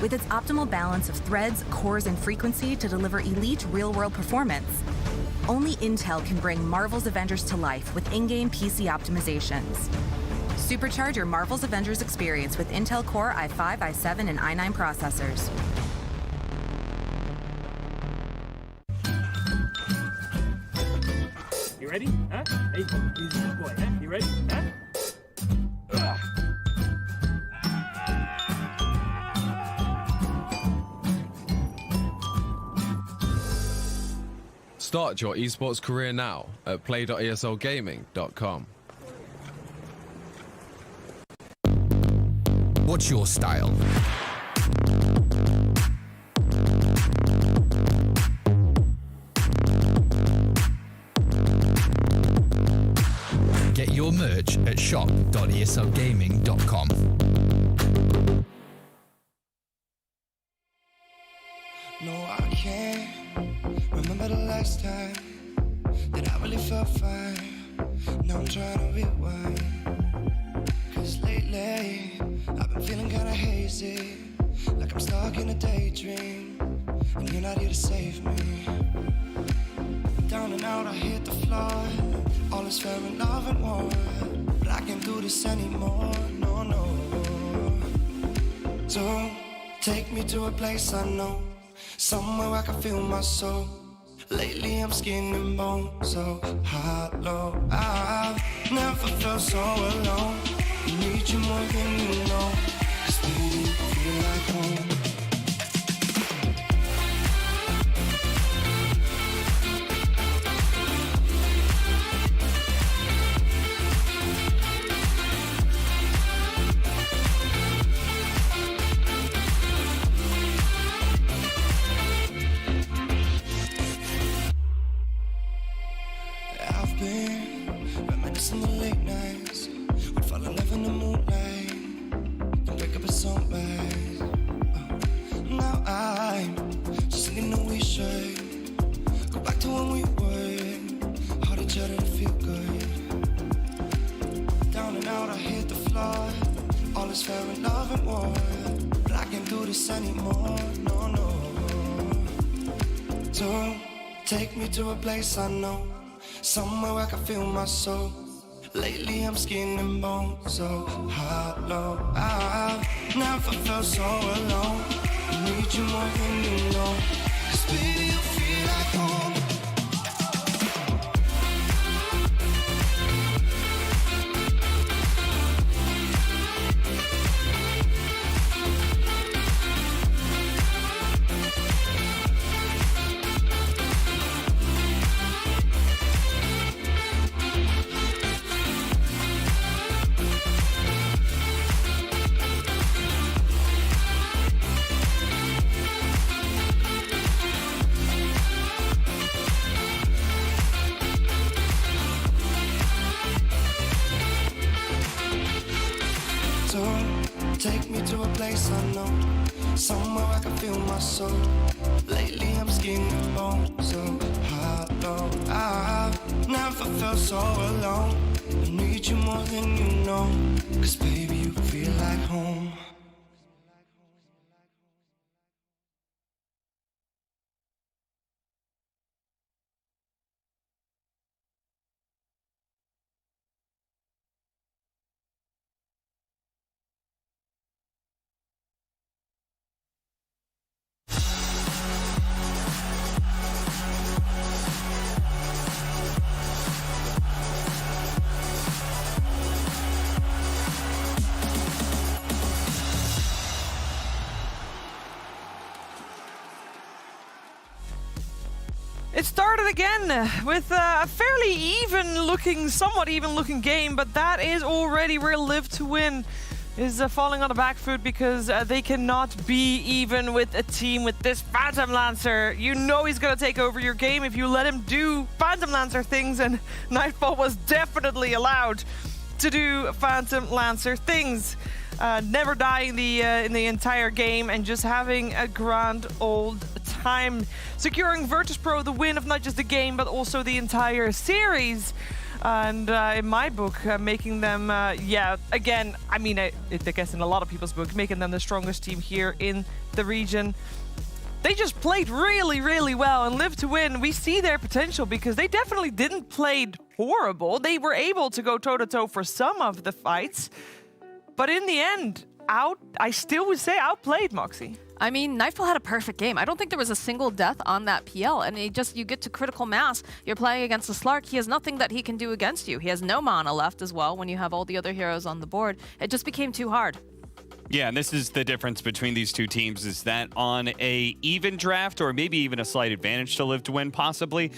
With its optimal balance of threads, cores, and frequency to deliver elite real-world performance, only Intel can bring Marvel's Avengers to life with in-game PC optimizations. Supercharge your Marvel's Avengers experience with Intel Core i5, i7, and i9 processors. You ready? Huh? Hey, easy boy, huh? You ready? Huh? Start your esports career now at play.eslgaming.com. What's your style? Get your merch at shop.eslgaming.com. No, I can't remember the last time that I really felt fine. Now I'm trying to rewind. Cause lately, I've been feeling kinda hazy, like I'm stuck in a daydream, and you're not here to save me. Down and out, I hit the floor. All is fair in love and war, but I can't do this anymore, no, no. So, take me to a place I know, somewhere I can feel my soul. Lately I'm skin and bone, so hollow. I've never felt so alone. Need you more than you know, 'cause baby, you feel like home. I've been reminiscing the late nights. We'd fall in love in the moonlight, then wake up at sunrise. Now I'm just thinking that we should go back to when we were, hold each other to feel good. Down and out, I hit the floor. All is fair in love and war, but I can't do this anymore, no, no. So take me to a place I know, somewhere I can feel my soul. Lately I'm skin and bone, so hollow. I've never felt so alone. I need you more than you know, 'cause baby you feel like home. soon. Take me to a place unknown, somewhere I can feel my soul. Lately I'm skin and bones, so hollow. I've never felt so alone. I need you more than you know, 'cause baby you feel like home. It started again with a fairly somewhat even-looking game, but that is already where Live to Win is falling on the back foot, because they cannot be even with a team with this Phantom Lancer. You know he's going to take over your game if you let him do Phantom Lancer things, and Nightfall was definitely allowed to do Phantom Lancer things. Never dying in the entire game and just having a grand old time, securing Virtus.pro the win of not just the game but also the entire series. And in my book, making them, again, I mean, I guess in a lot of people's book, making them the strongest team here in the region. They just played really, really well, and Live to Win, we see their potential because they definitely didn't play horrible. They were able to go toe-to-toe for some of the fights, but in the end, I still would say outplayed Moxie. I mean, Nightfall had a perfect game. I don't think there was a single death on that PL, and you get to critical mass. You're playing against the Slark. He has nothing that he can do against you. He has no mana left as well when you have all the other heroes on the board. It just became too hard. Yeah, and this is the difference between these two teams, is that on a even draft, or maybe even a slight advantage to Live to Win possibly,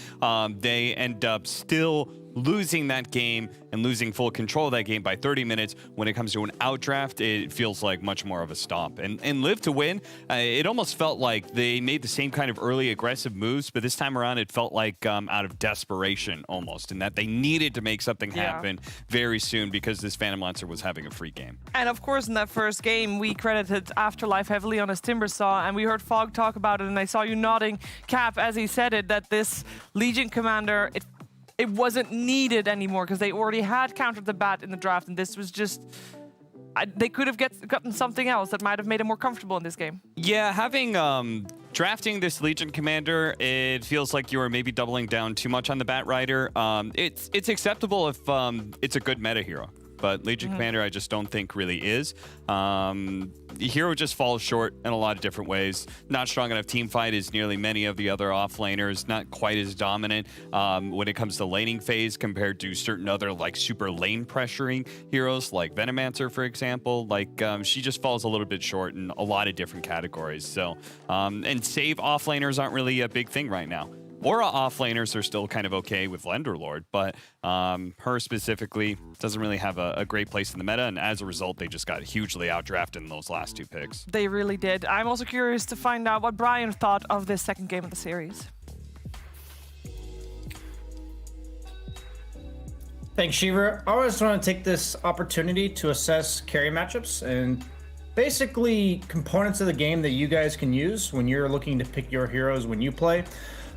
they end up still losing that game and losing full control of that game by 30 minutes. When it comes to an outdraft, it feels like much more of a stomp. And Live to Win, it almost felt like they made the same kind of early aggressive moves, but this time around it felt like out of desperation almost, and that they needed to make something happen very soon because this Phantom Lancer was having a free game. And of course in that first game we credited Afterlife heavily on his Timber Saw, and we heard Fog talk about it, and I saw you nodding, Cap, as he said it, that this Legion commander, it wasn't needed anymore because they already had countered the bat in the draft, and this was just... they could have gotten something else that might have made it more comfortable in this game. Yeah, having drafting this Legion commander, it feels like you are maybe doubling down too much on the Bat Rider. It's acceptable if it's a good meta hero, but Legion commander I just don't think really is. The hero just falls short in a lot of different ways. Not strong enough team fight as nearly many of the other offlaners. Not quite as dominant when it comes to laning phase compared to certain other like super lane pressuring heroes like Venomancer, for example. Like she just falls a little bit short in a lot of different categories. So and save offlaners aren't really a big thing right now. Aura offlaners are still kind of okay with Lenderlord, but her specifically doesn't really have a great place in the meta, and as a result, they just got hugely outdrafted in those last two picks. They really did. I'm also curious to find out what Brian thought of this second game of the series. Thanks, Shiva. I always want to take this opportunity to assess carry matchups and basically components of the game that you guys can use when you're looking to pick your heroes when you play.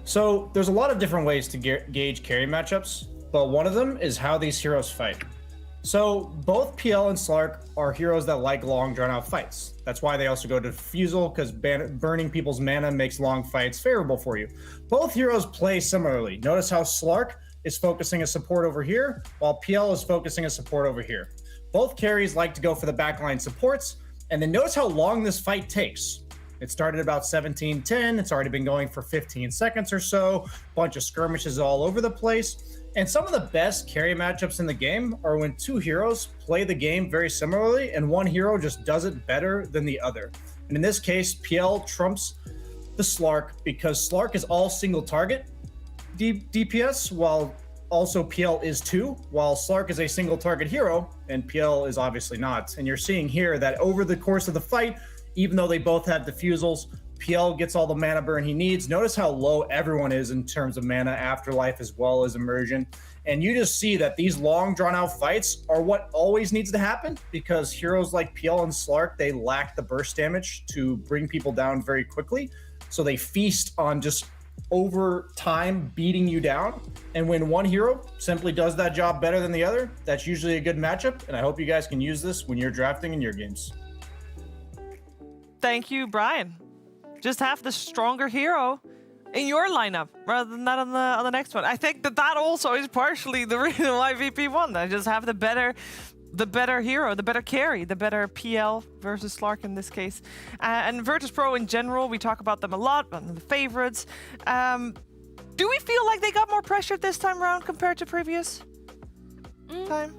So there's a lot of different ways to gauge carry matchups, but one of them is how these heroes fight. So both PL and Slark are heroes that like long drawn out fights. That's why they also go to Fusel, because burning people's mana makes long fights favorable for you. Both heroes play similarly. Notice how Slark is focusing a support over here, while PL is focusing a support over here. Both carries like to go for the backline supports, and then notice how long this fight takes. It started about 17:10. It's already been going for 15 seconds or so. Bunch of skirmishes all over the place. And some of the best carry matchups in the game are when two heroes play the game very similarly and one hero just does it better than the other. And in this case, PL trumps the Slark because Slark is all single target DPS, while also PL is too, while Slark is a single target hero and PL is obviously not. And you're seeing here that over the course of the fight, even though they both have diffusals, PL gets all the mana burn he needs. Notice how low everyone is in terms of mana, Afterlife as well as Immersion. And you just see that these long drawn out fights are what always needs to happen, because heroes like PL and Slark, they lack the burst damage to bring people down very quickly. So they feast on just over time beating you down. And when one hero simply does that job better than the other, that's usually a good matchup. And I hope you guys can use this when you're drafting in your games. Thank you, Brian. Just have the stronger hero in your lineup rather than that on the next one. I think that also is partially the reason why VP won. I just have the better hero, the better carry, the better PL versus Slark in this case. And Virtus.pro in general, we talk about them a lot, one of the favorites. Do we feel like they got more pressure this time around compared to previous time?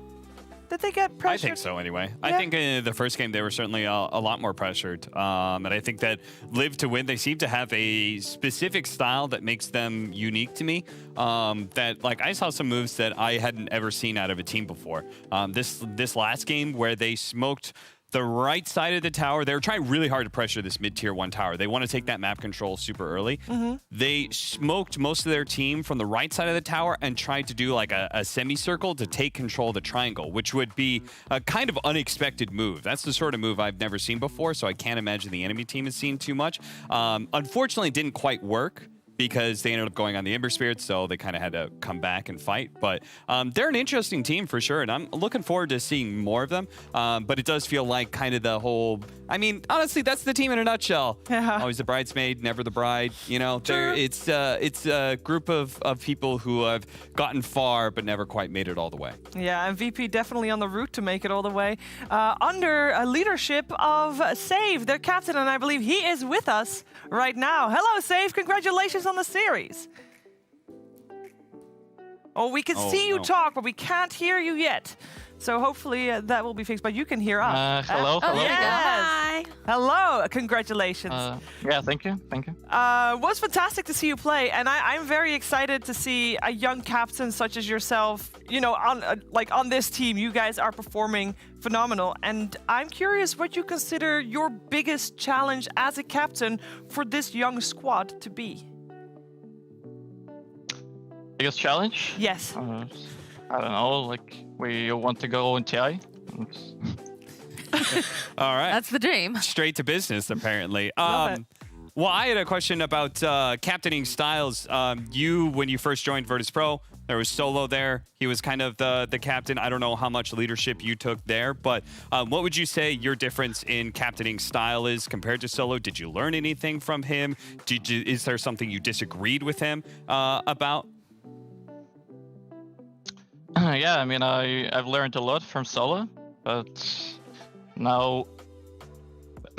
Did they get pressured? I think so anyway. Yeah. I think in the first game they were certainly a lot more pressured. And I think that Live to Win, they seem to have a specific style that makes them unique to me. That like I saw some moves that I hadn't ever seen out of a team before. This last game where they smoked the right side of the tower. They were trying really hard to pressure this mid-tier 1 tower. They want to take that map control super early. They smoked most of their team from the right side of the tower and tried to do like a semicircle to take control of the triangle, which would be a kind of unexpected move. That's the sort of move I've never seen before, so I can't imagine the enemy team has seen too much. Unfortunately, it didn't quite work, because they ended up going on the Ember Spirits, so they kind of had to come back and fight. But they're an interesting team for sure, and I'm looking forward to seeing more of them. But it does feel like kind of the whole... I mean, honestly, that's the team in a nutshell. Always the bridesmaid, never the bride. You know, it's a group of people who have gotten far but never quite made it all the way. Yeah, and VP definitely on the route to make it all the way. Under leadership of Save, their captain, and I believe he is with us right now. Hello, Save. Congratulations on the series. Oh, we can see you talk, but we can't hear you yet. So hopefully that will be fixed, but you can hear us. Hello. Hello. Yes. Hi. Hello. Congratulations. Yeah, thank you. Thank you. Was fantastic to see you play, and I'm very excited to see a young captain such as yourself. You know, on this team, you guys are performing phenomenal, and I'm curious what you consider your biggest challenge as a captain for this young squad to be. Biggest challenge? Yes. I don't know. Like we want to go in TI. All right. That's the dream. Straight to business, apparently. Love it. Well, I had a question about captaining styles. When you first joined Virtus.pro, there was Solo there. He was kind of the captain. I don't know how much leadership you took there, but what would you say your difference in captaining style is compared to Solo? Did you learn anything from him? Is there something you disagreed with him about? Yeah, I mean, I've learned a lot from Solo, but now,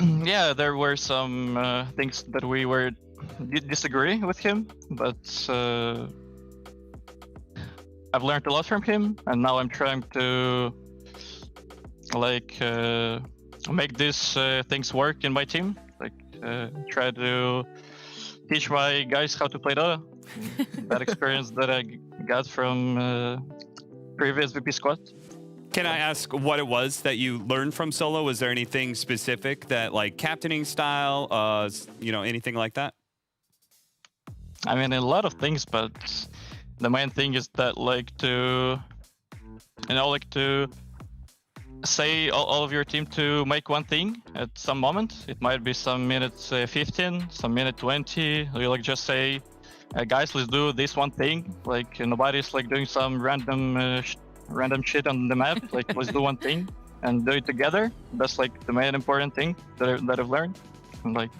yeah, there were some things that we disagree with him, but I've learned a lot from him, and now I'm trying to like make these things work in my team. Like try to teach my guys how to play Dota. That experience that I got from previous VP squad. Can I ask what it was that you learned from Solo? Was there anything specific that, like, captaining style, anything like that? I mean, a lot of things, but the main thing is that, like, to say all of your team to make one thing at some moment. It might be some minute 15, some minute 20. You like just say, guys, let's do this one thing. Like nobody's like doing some random shit on the map. Like let's do one thing and do it together. That's like the main important thing that I've learned. And, like,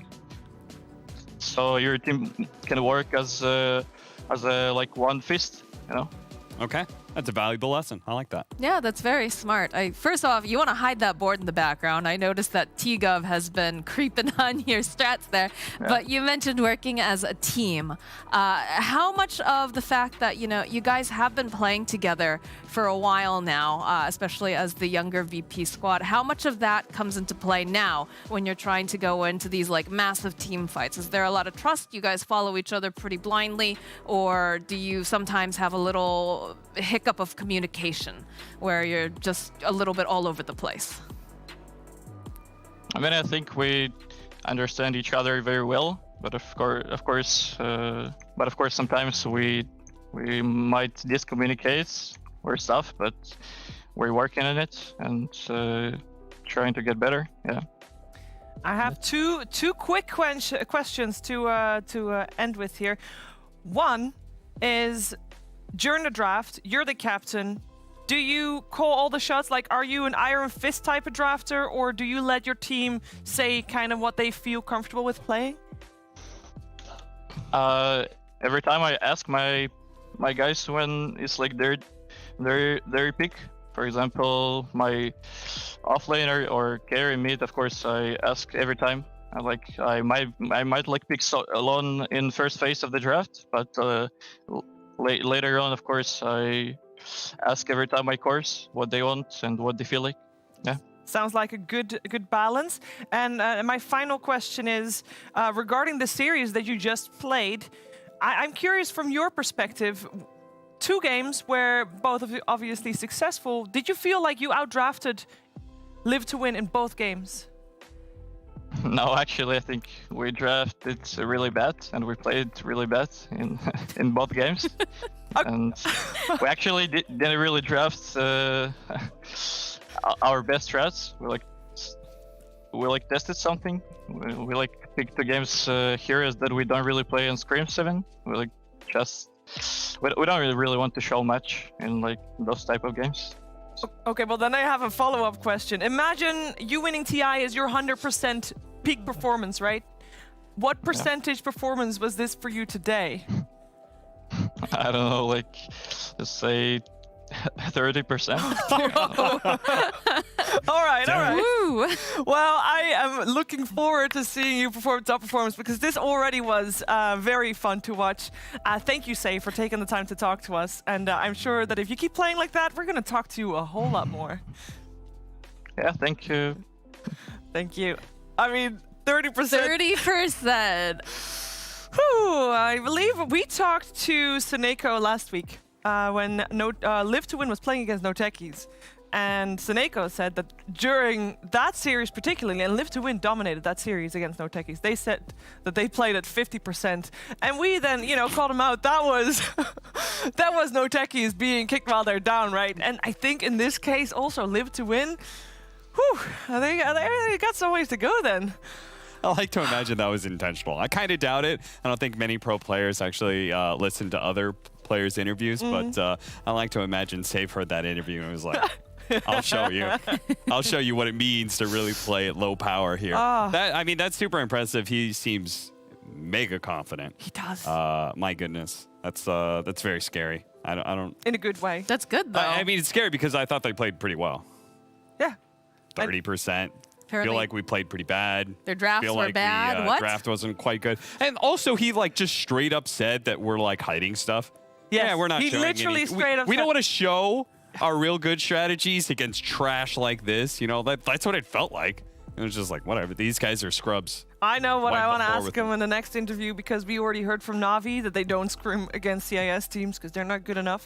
so your team can work as like one fist, you know. Okay, that's a valuable lesson. I like that. Yeah, that's very smart. First off, you want to hide that board in the background. I noticed that T-Gov has been creeping on your strats there, but you mentioned working as a team. How much of the fact that, you guys have been playing together for a while now, especially as the younger VP squad, how much of that comes into play now when you're trying to go into these like massive team fights? Is there a lot of trust? You guys follow each other pretty blindly, or do you sometimes have a little hiccup of communication where you're just a little bit all over the place? I mean, I think we understand each other very well, but of course, sometimes we We might discommunicate or stuff, but we're working on it and trying to get better. Yeah. I have two quick questions to end with here. One is, during the draft, you're the captain. Do you call all the shots? Like, are you an iron fist type of drafter, or do you let your team say kind of what they feel comfortable with playing? Every time I ask my guys when it's like their pick. For example, my offlaner or carry mid, of course, I ask every time. I might like pick alone in first phase of the draft, but later on, of course, I ask every time my course what they want and what they feel like. Yeah. Sounds like a good balance. And my final question is regarding the series that you just played. I'm curious from your perspective. 2 games where both of you obviously successful. Did you feel like you outdrafted Live to Win in both games? No, actually, I think we drafted really bad and we played really bad in both games. And we actually didn't really draft our best strats. We tested something. We picked the games heroes that we don't really play in Scream 7. We don't really want to show much in those type of games. Okay, well then I have a follow-up question. Imagine you winning TI is your 100% peak performance, right? What percentage performance was this for you today? I don't know, let's say 30%. All right. Woo. Well, I am looking forward to seeing you perform top performance, because this already was very fun to watch. Thank you, Say, for taking the time to talk to us. And I'm sure that if you keep playing like that, we're going to talk to you a whole lot more. Yeah, thank you. Thank you. I mean, 30%. 30%. Whew, I believe we talked to Seneko last week when Live to Win was playing against No Techies. And Seneko said that during that series particularly, and Live to Win dominated that series against No Techies, they said that they played at 50%. And we then, called them out. That was that was No Techies being kicked while they're down, right? And I think in this case also Live to Win, they got some ways to go then. I like to imagine that was intentional. I kind of doubt it. I don't think many pro players actually listen to other players' interviews, but I like to imagine Save heard that interview and was like, I'll show you. I'll show you what it means to really play at low power here. That's super impressive. He seems mega confident. He does. My goodness. That's very scary. I don't. In a good way. That's good, though. It's scary because I thought they played pretty well. Yeah. 30%. Feel like we played pretty bad. Their drafts were bad. What? Draft wasn't quite good. And also, he just straight up said that we're hiding stuff. Yes. Yeah, we're not. He literally straight up. We don't want to show our real good strategies against trash like this. That's what it felt like. It was just whatever. These guys are scrubs. I know what I want to ask him in the next interview, because we already heard from Navi that they don't scrim against CIS teams because they're not good enough.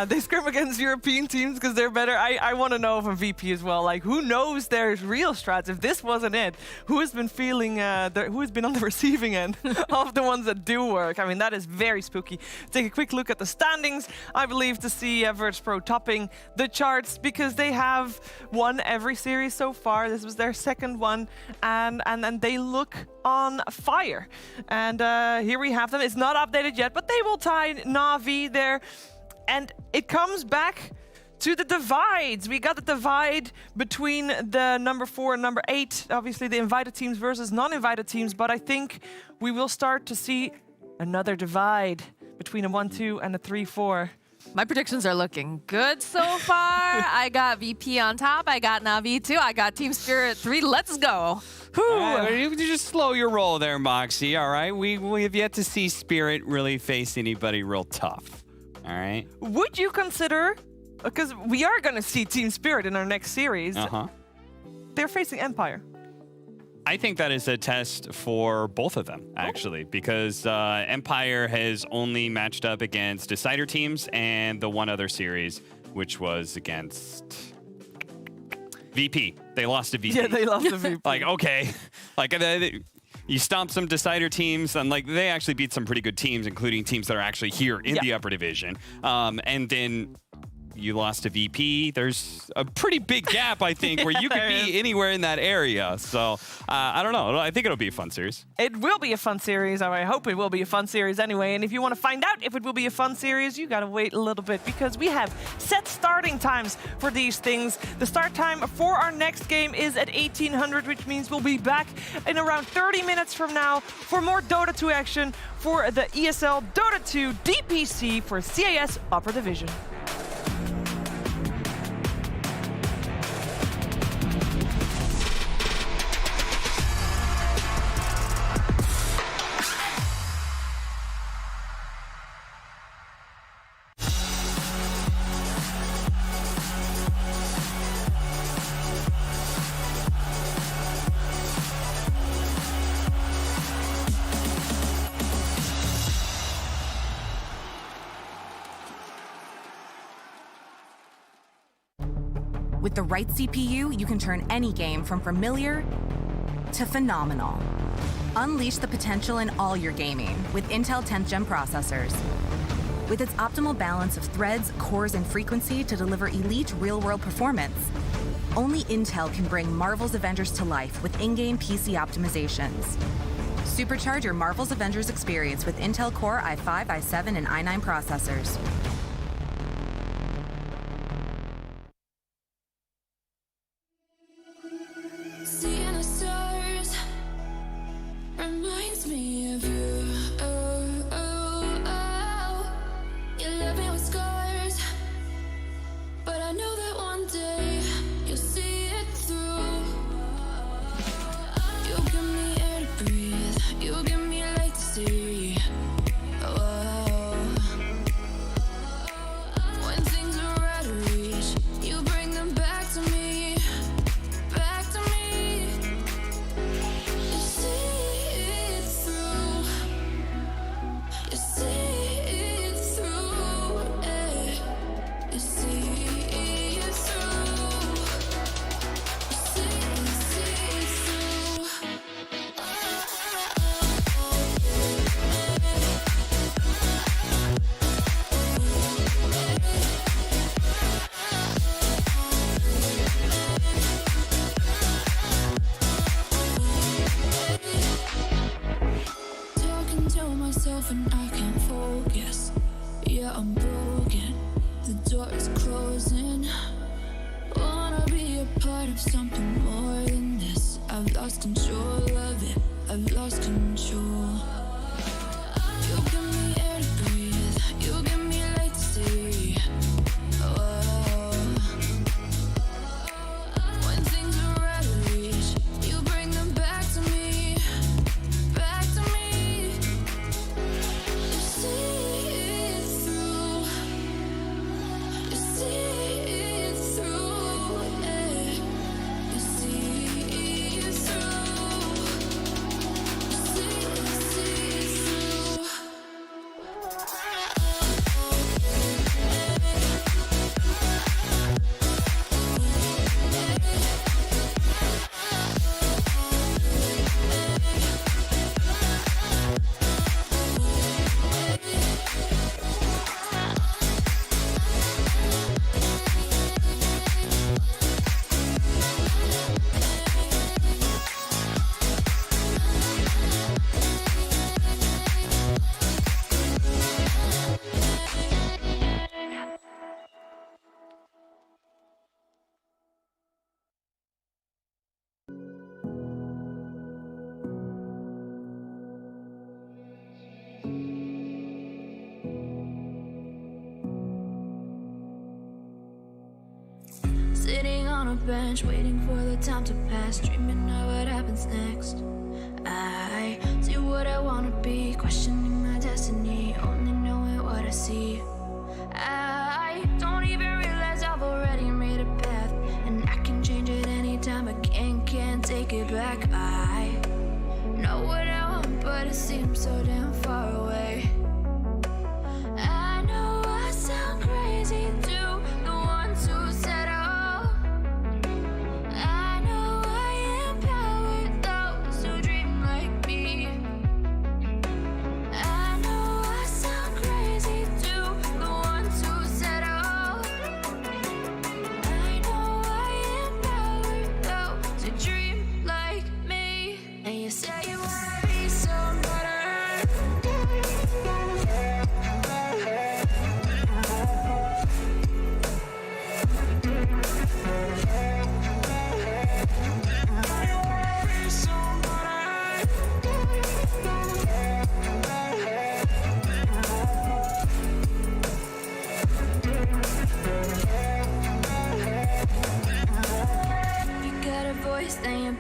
They scrim against European teams because they're better. I want to know from VP as well, who knows their real strats? If this wasn't it, who has been feeling, who has been on the receiving end of the ones that do work? I mean, that is very spooky. Take a quick look at the standings. I believe to see Virtus Pro topping the charts because they have won every series so far. This was their second one, and they look on fire. And here we have them. It's not updated yet, but they will tie Navi there. And it comes back to the divides. We got the divide between the number 4 and number 8. Obviously, the invited teams versus non-invited teams. But I think we will start to see another divide between a 1-2 and a 3-4. My predictions are looking good so far. I got VP on top. I got Navi 2. I got Team Spirit 3. Let's go. You just slow your roll there, Moxie, all right? We have yet to see Spirit really face anybody real tough, all right? Would you consider, because we are going to see Team Spirit in our next series, they're facing Empire. I think that is a test for both of them, actually, because Empire has only matched up against Decider teams and the one other series, which was against VP. They lost to VP. Yeah, they lost to VP. Okay. you stomp some decider teams, and like they actually beat some pretty good teams, including teams that are actually here in the upper division. And then you lost to VP. There's a pretty big gap, I think, where you could be anywhere in that area. So I don't know. I think it'll be a fun series. It will be a fun series, or I hope it will be a fun series anyway. And if you want to find out if it will be a fun series, you got to wait a little bit because we have set starting times for these things. The start time for our next game is at 1800, which means we'll be back in around 30 minutes from now for more Dota 2 action for the ESL Dota 2 DPC for CIS Upper Division. With the right CPU, you can turn any game from familiar to phenomenal. Unleash the potential in all your gaming with Intel 10th Gen processors. With its optimal balance of threads, cores, and frequency to deliver elite real-world performance, only Intel can bring Marvel's Avengers to life with in-game PC optimizations. Supercharge your Marvel's Avengers experience with Intel Core i5, i7, and i9 processors. Seeing the stars reminds me of you. Oh, oh, oh. You left me with scars, but I know that one day you'll see it through. You give me air to breathe, you give me light to see. Oh, when things are out of reach, you bring them back to me. Back to me. You see it through. You see it through. You see it through. You see it through. Talking to myself and I can't focus. Yeah, I'm broken. The door is closing. Wanna be a part of something more than this. I've lost control of it. I've lost control. You give me air to breathe. You give me light to see. Oh, when things are out of reach, you bring them back to me. Back to me. You see it through. You see it through. You see it through. You see it through. Sitting on a bench, waiting for the time to pass, dreaming of what happens next. I do what I wanna be, questioning my destiny, only knowing what I see. I don't even realize I've already made a path, and I can change it anytime, I can't take it back. I know what I want, but it seems so damn far away. I know I sound crazy to the ones who said oh. I know I empower those who dream like me.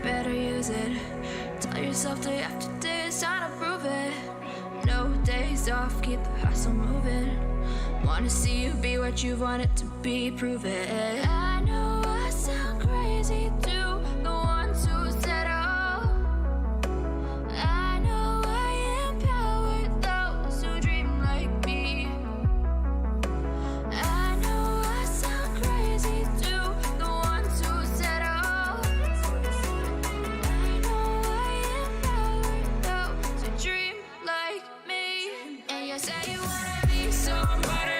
better use it. Tell yourself day after day it's time to prove it. No days off, keep the hustle moving. Wanna see you be what you want it to be, prove it. I know I sound crazy to the ones who said all. I know I empower those who dream like me. I know I sound crazy to the ones who said all. I know I empower those who dream like me. And you say you wanna be somebody.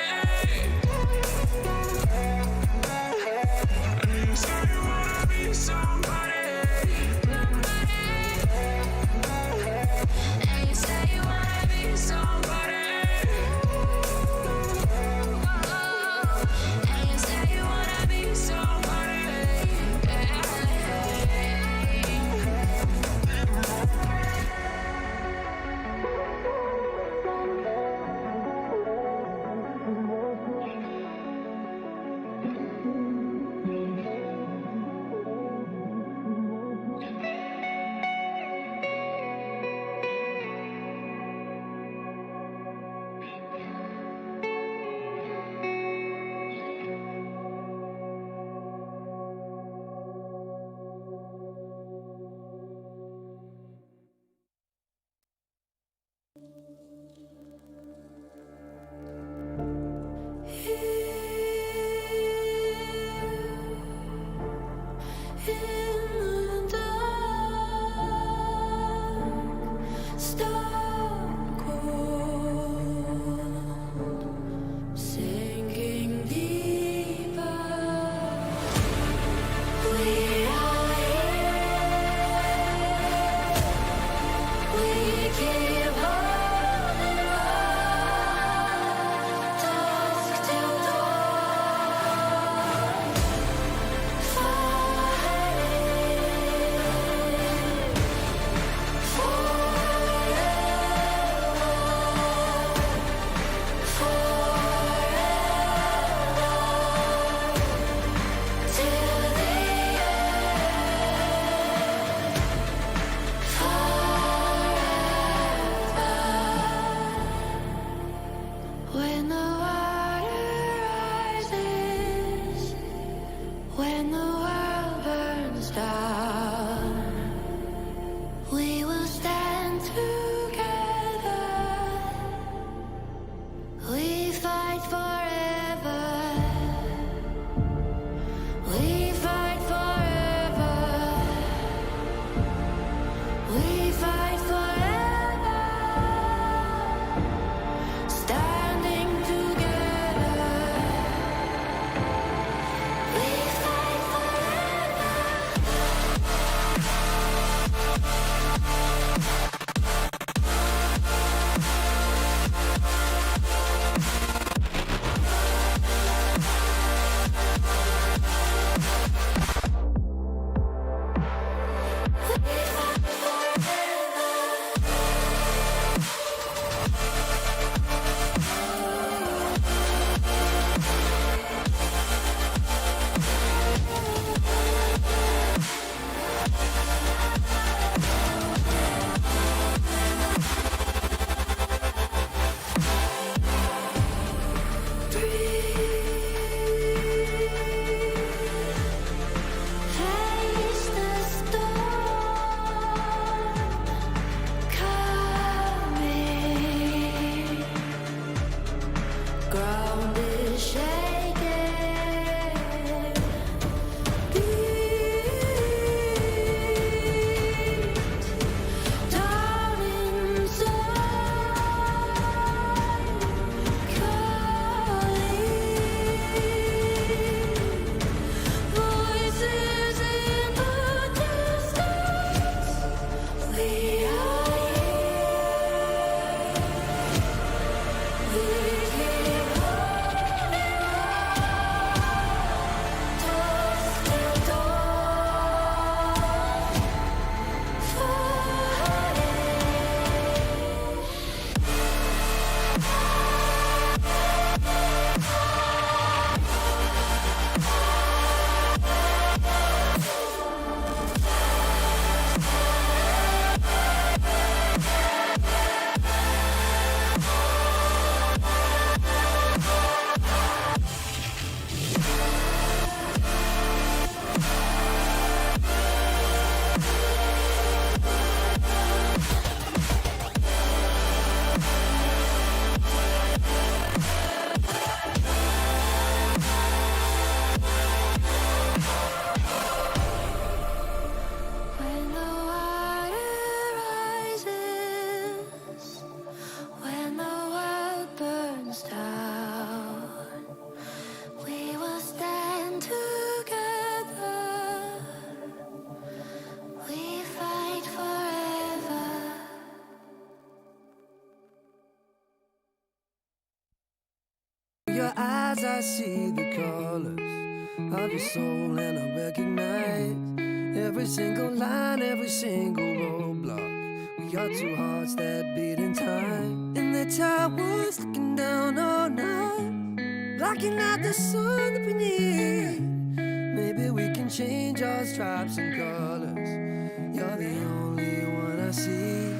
I see the colors of your soul, and I recognize every single line, every single roadblock. We are two hearts that beat in time. In the towers looking down all night, blocking out the sun that we need. Maybe we can change our stripes and colors. You're the only one I see.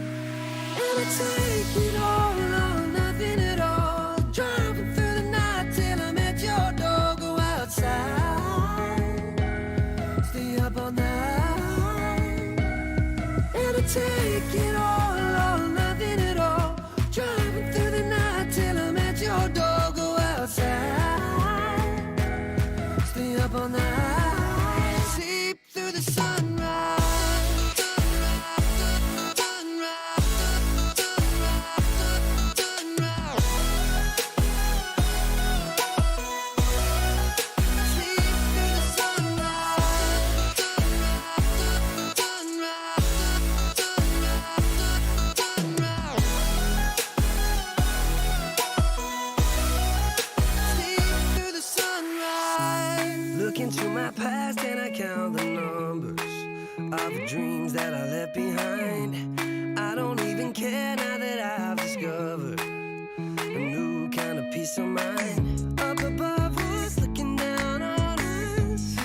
And I take it all or nothing at all. Driving through the night till I'm at your door. Go outside, stay up all night. And I take it all or nothing at all. Driving through the night till I'm at your door. Go outside, stay up all night. Sleep through the sunrise. Look into my past and I count the numbers of the dreams that I left behind. I don't even care now that I've discovered a new kind of peace of mind. Up above us, looking down on us,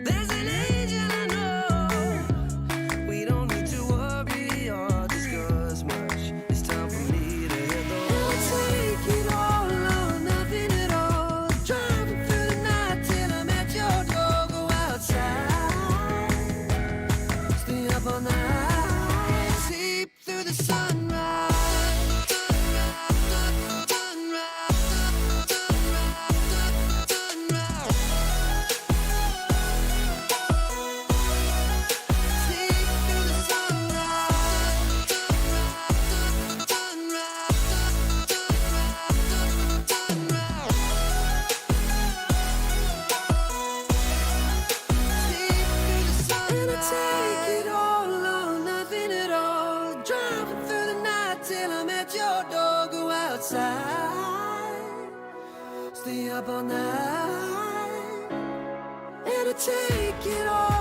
there's an angel I know. We don't need to worry or discuss much. It's time for me to hit the road. I'll take it all or nothing at all. Driving through the night till I'm at your door. Go outside, stay up all night. Sleep through the sunrise. And I take it all or nothing at all. Driving through the night till I'm at your door. Go outside, stay up all night. And I take it all.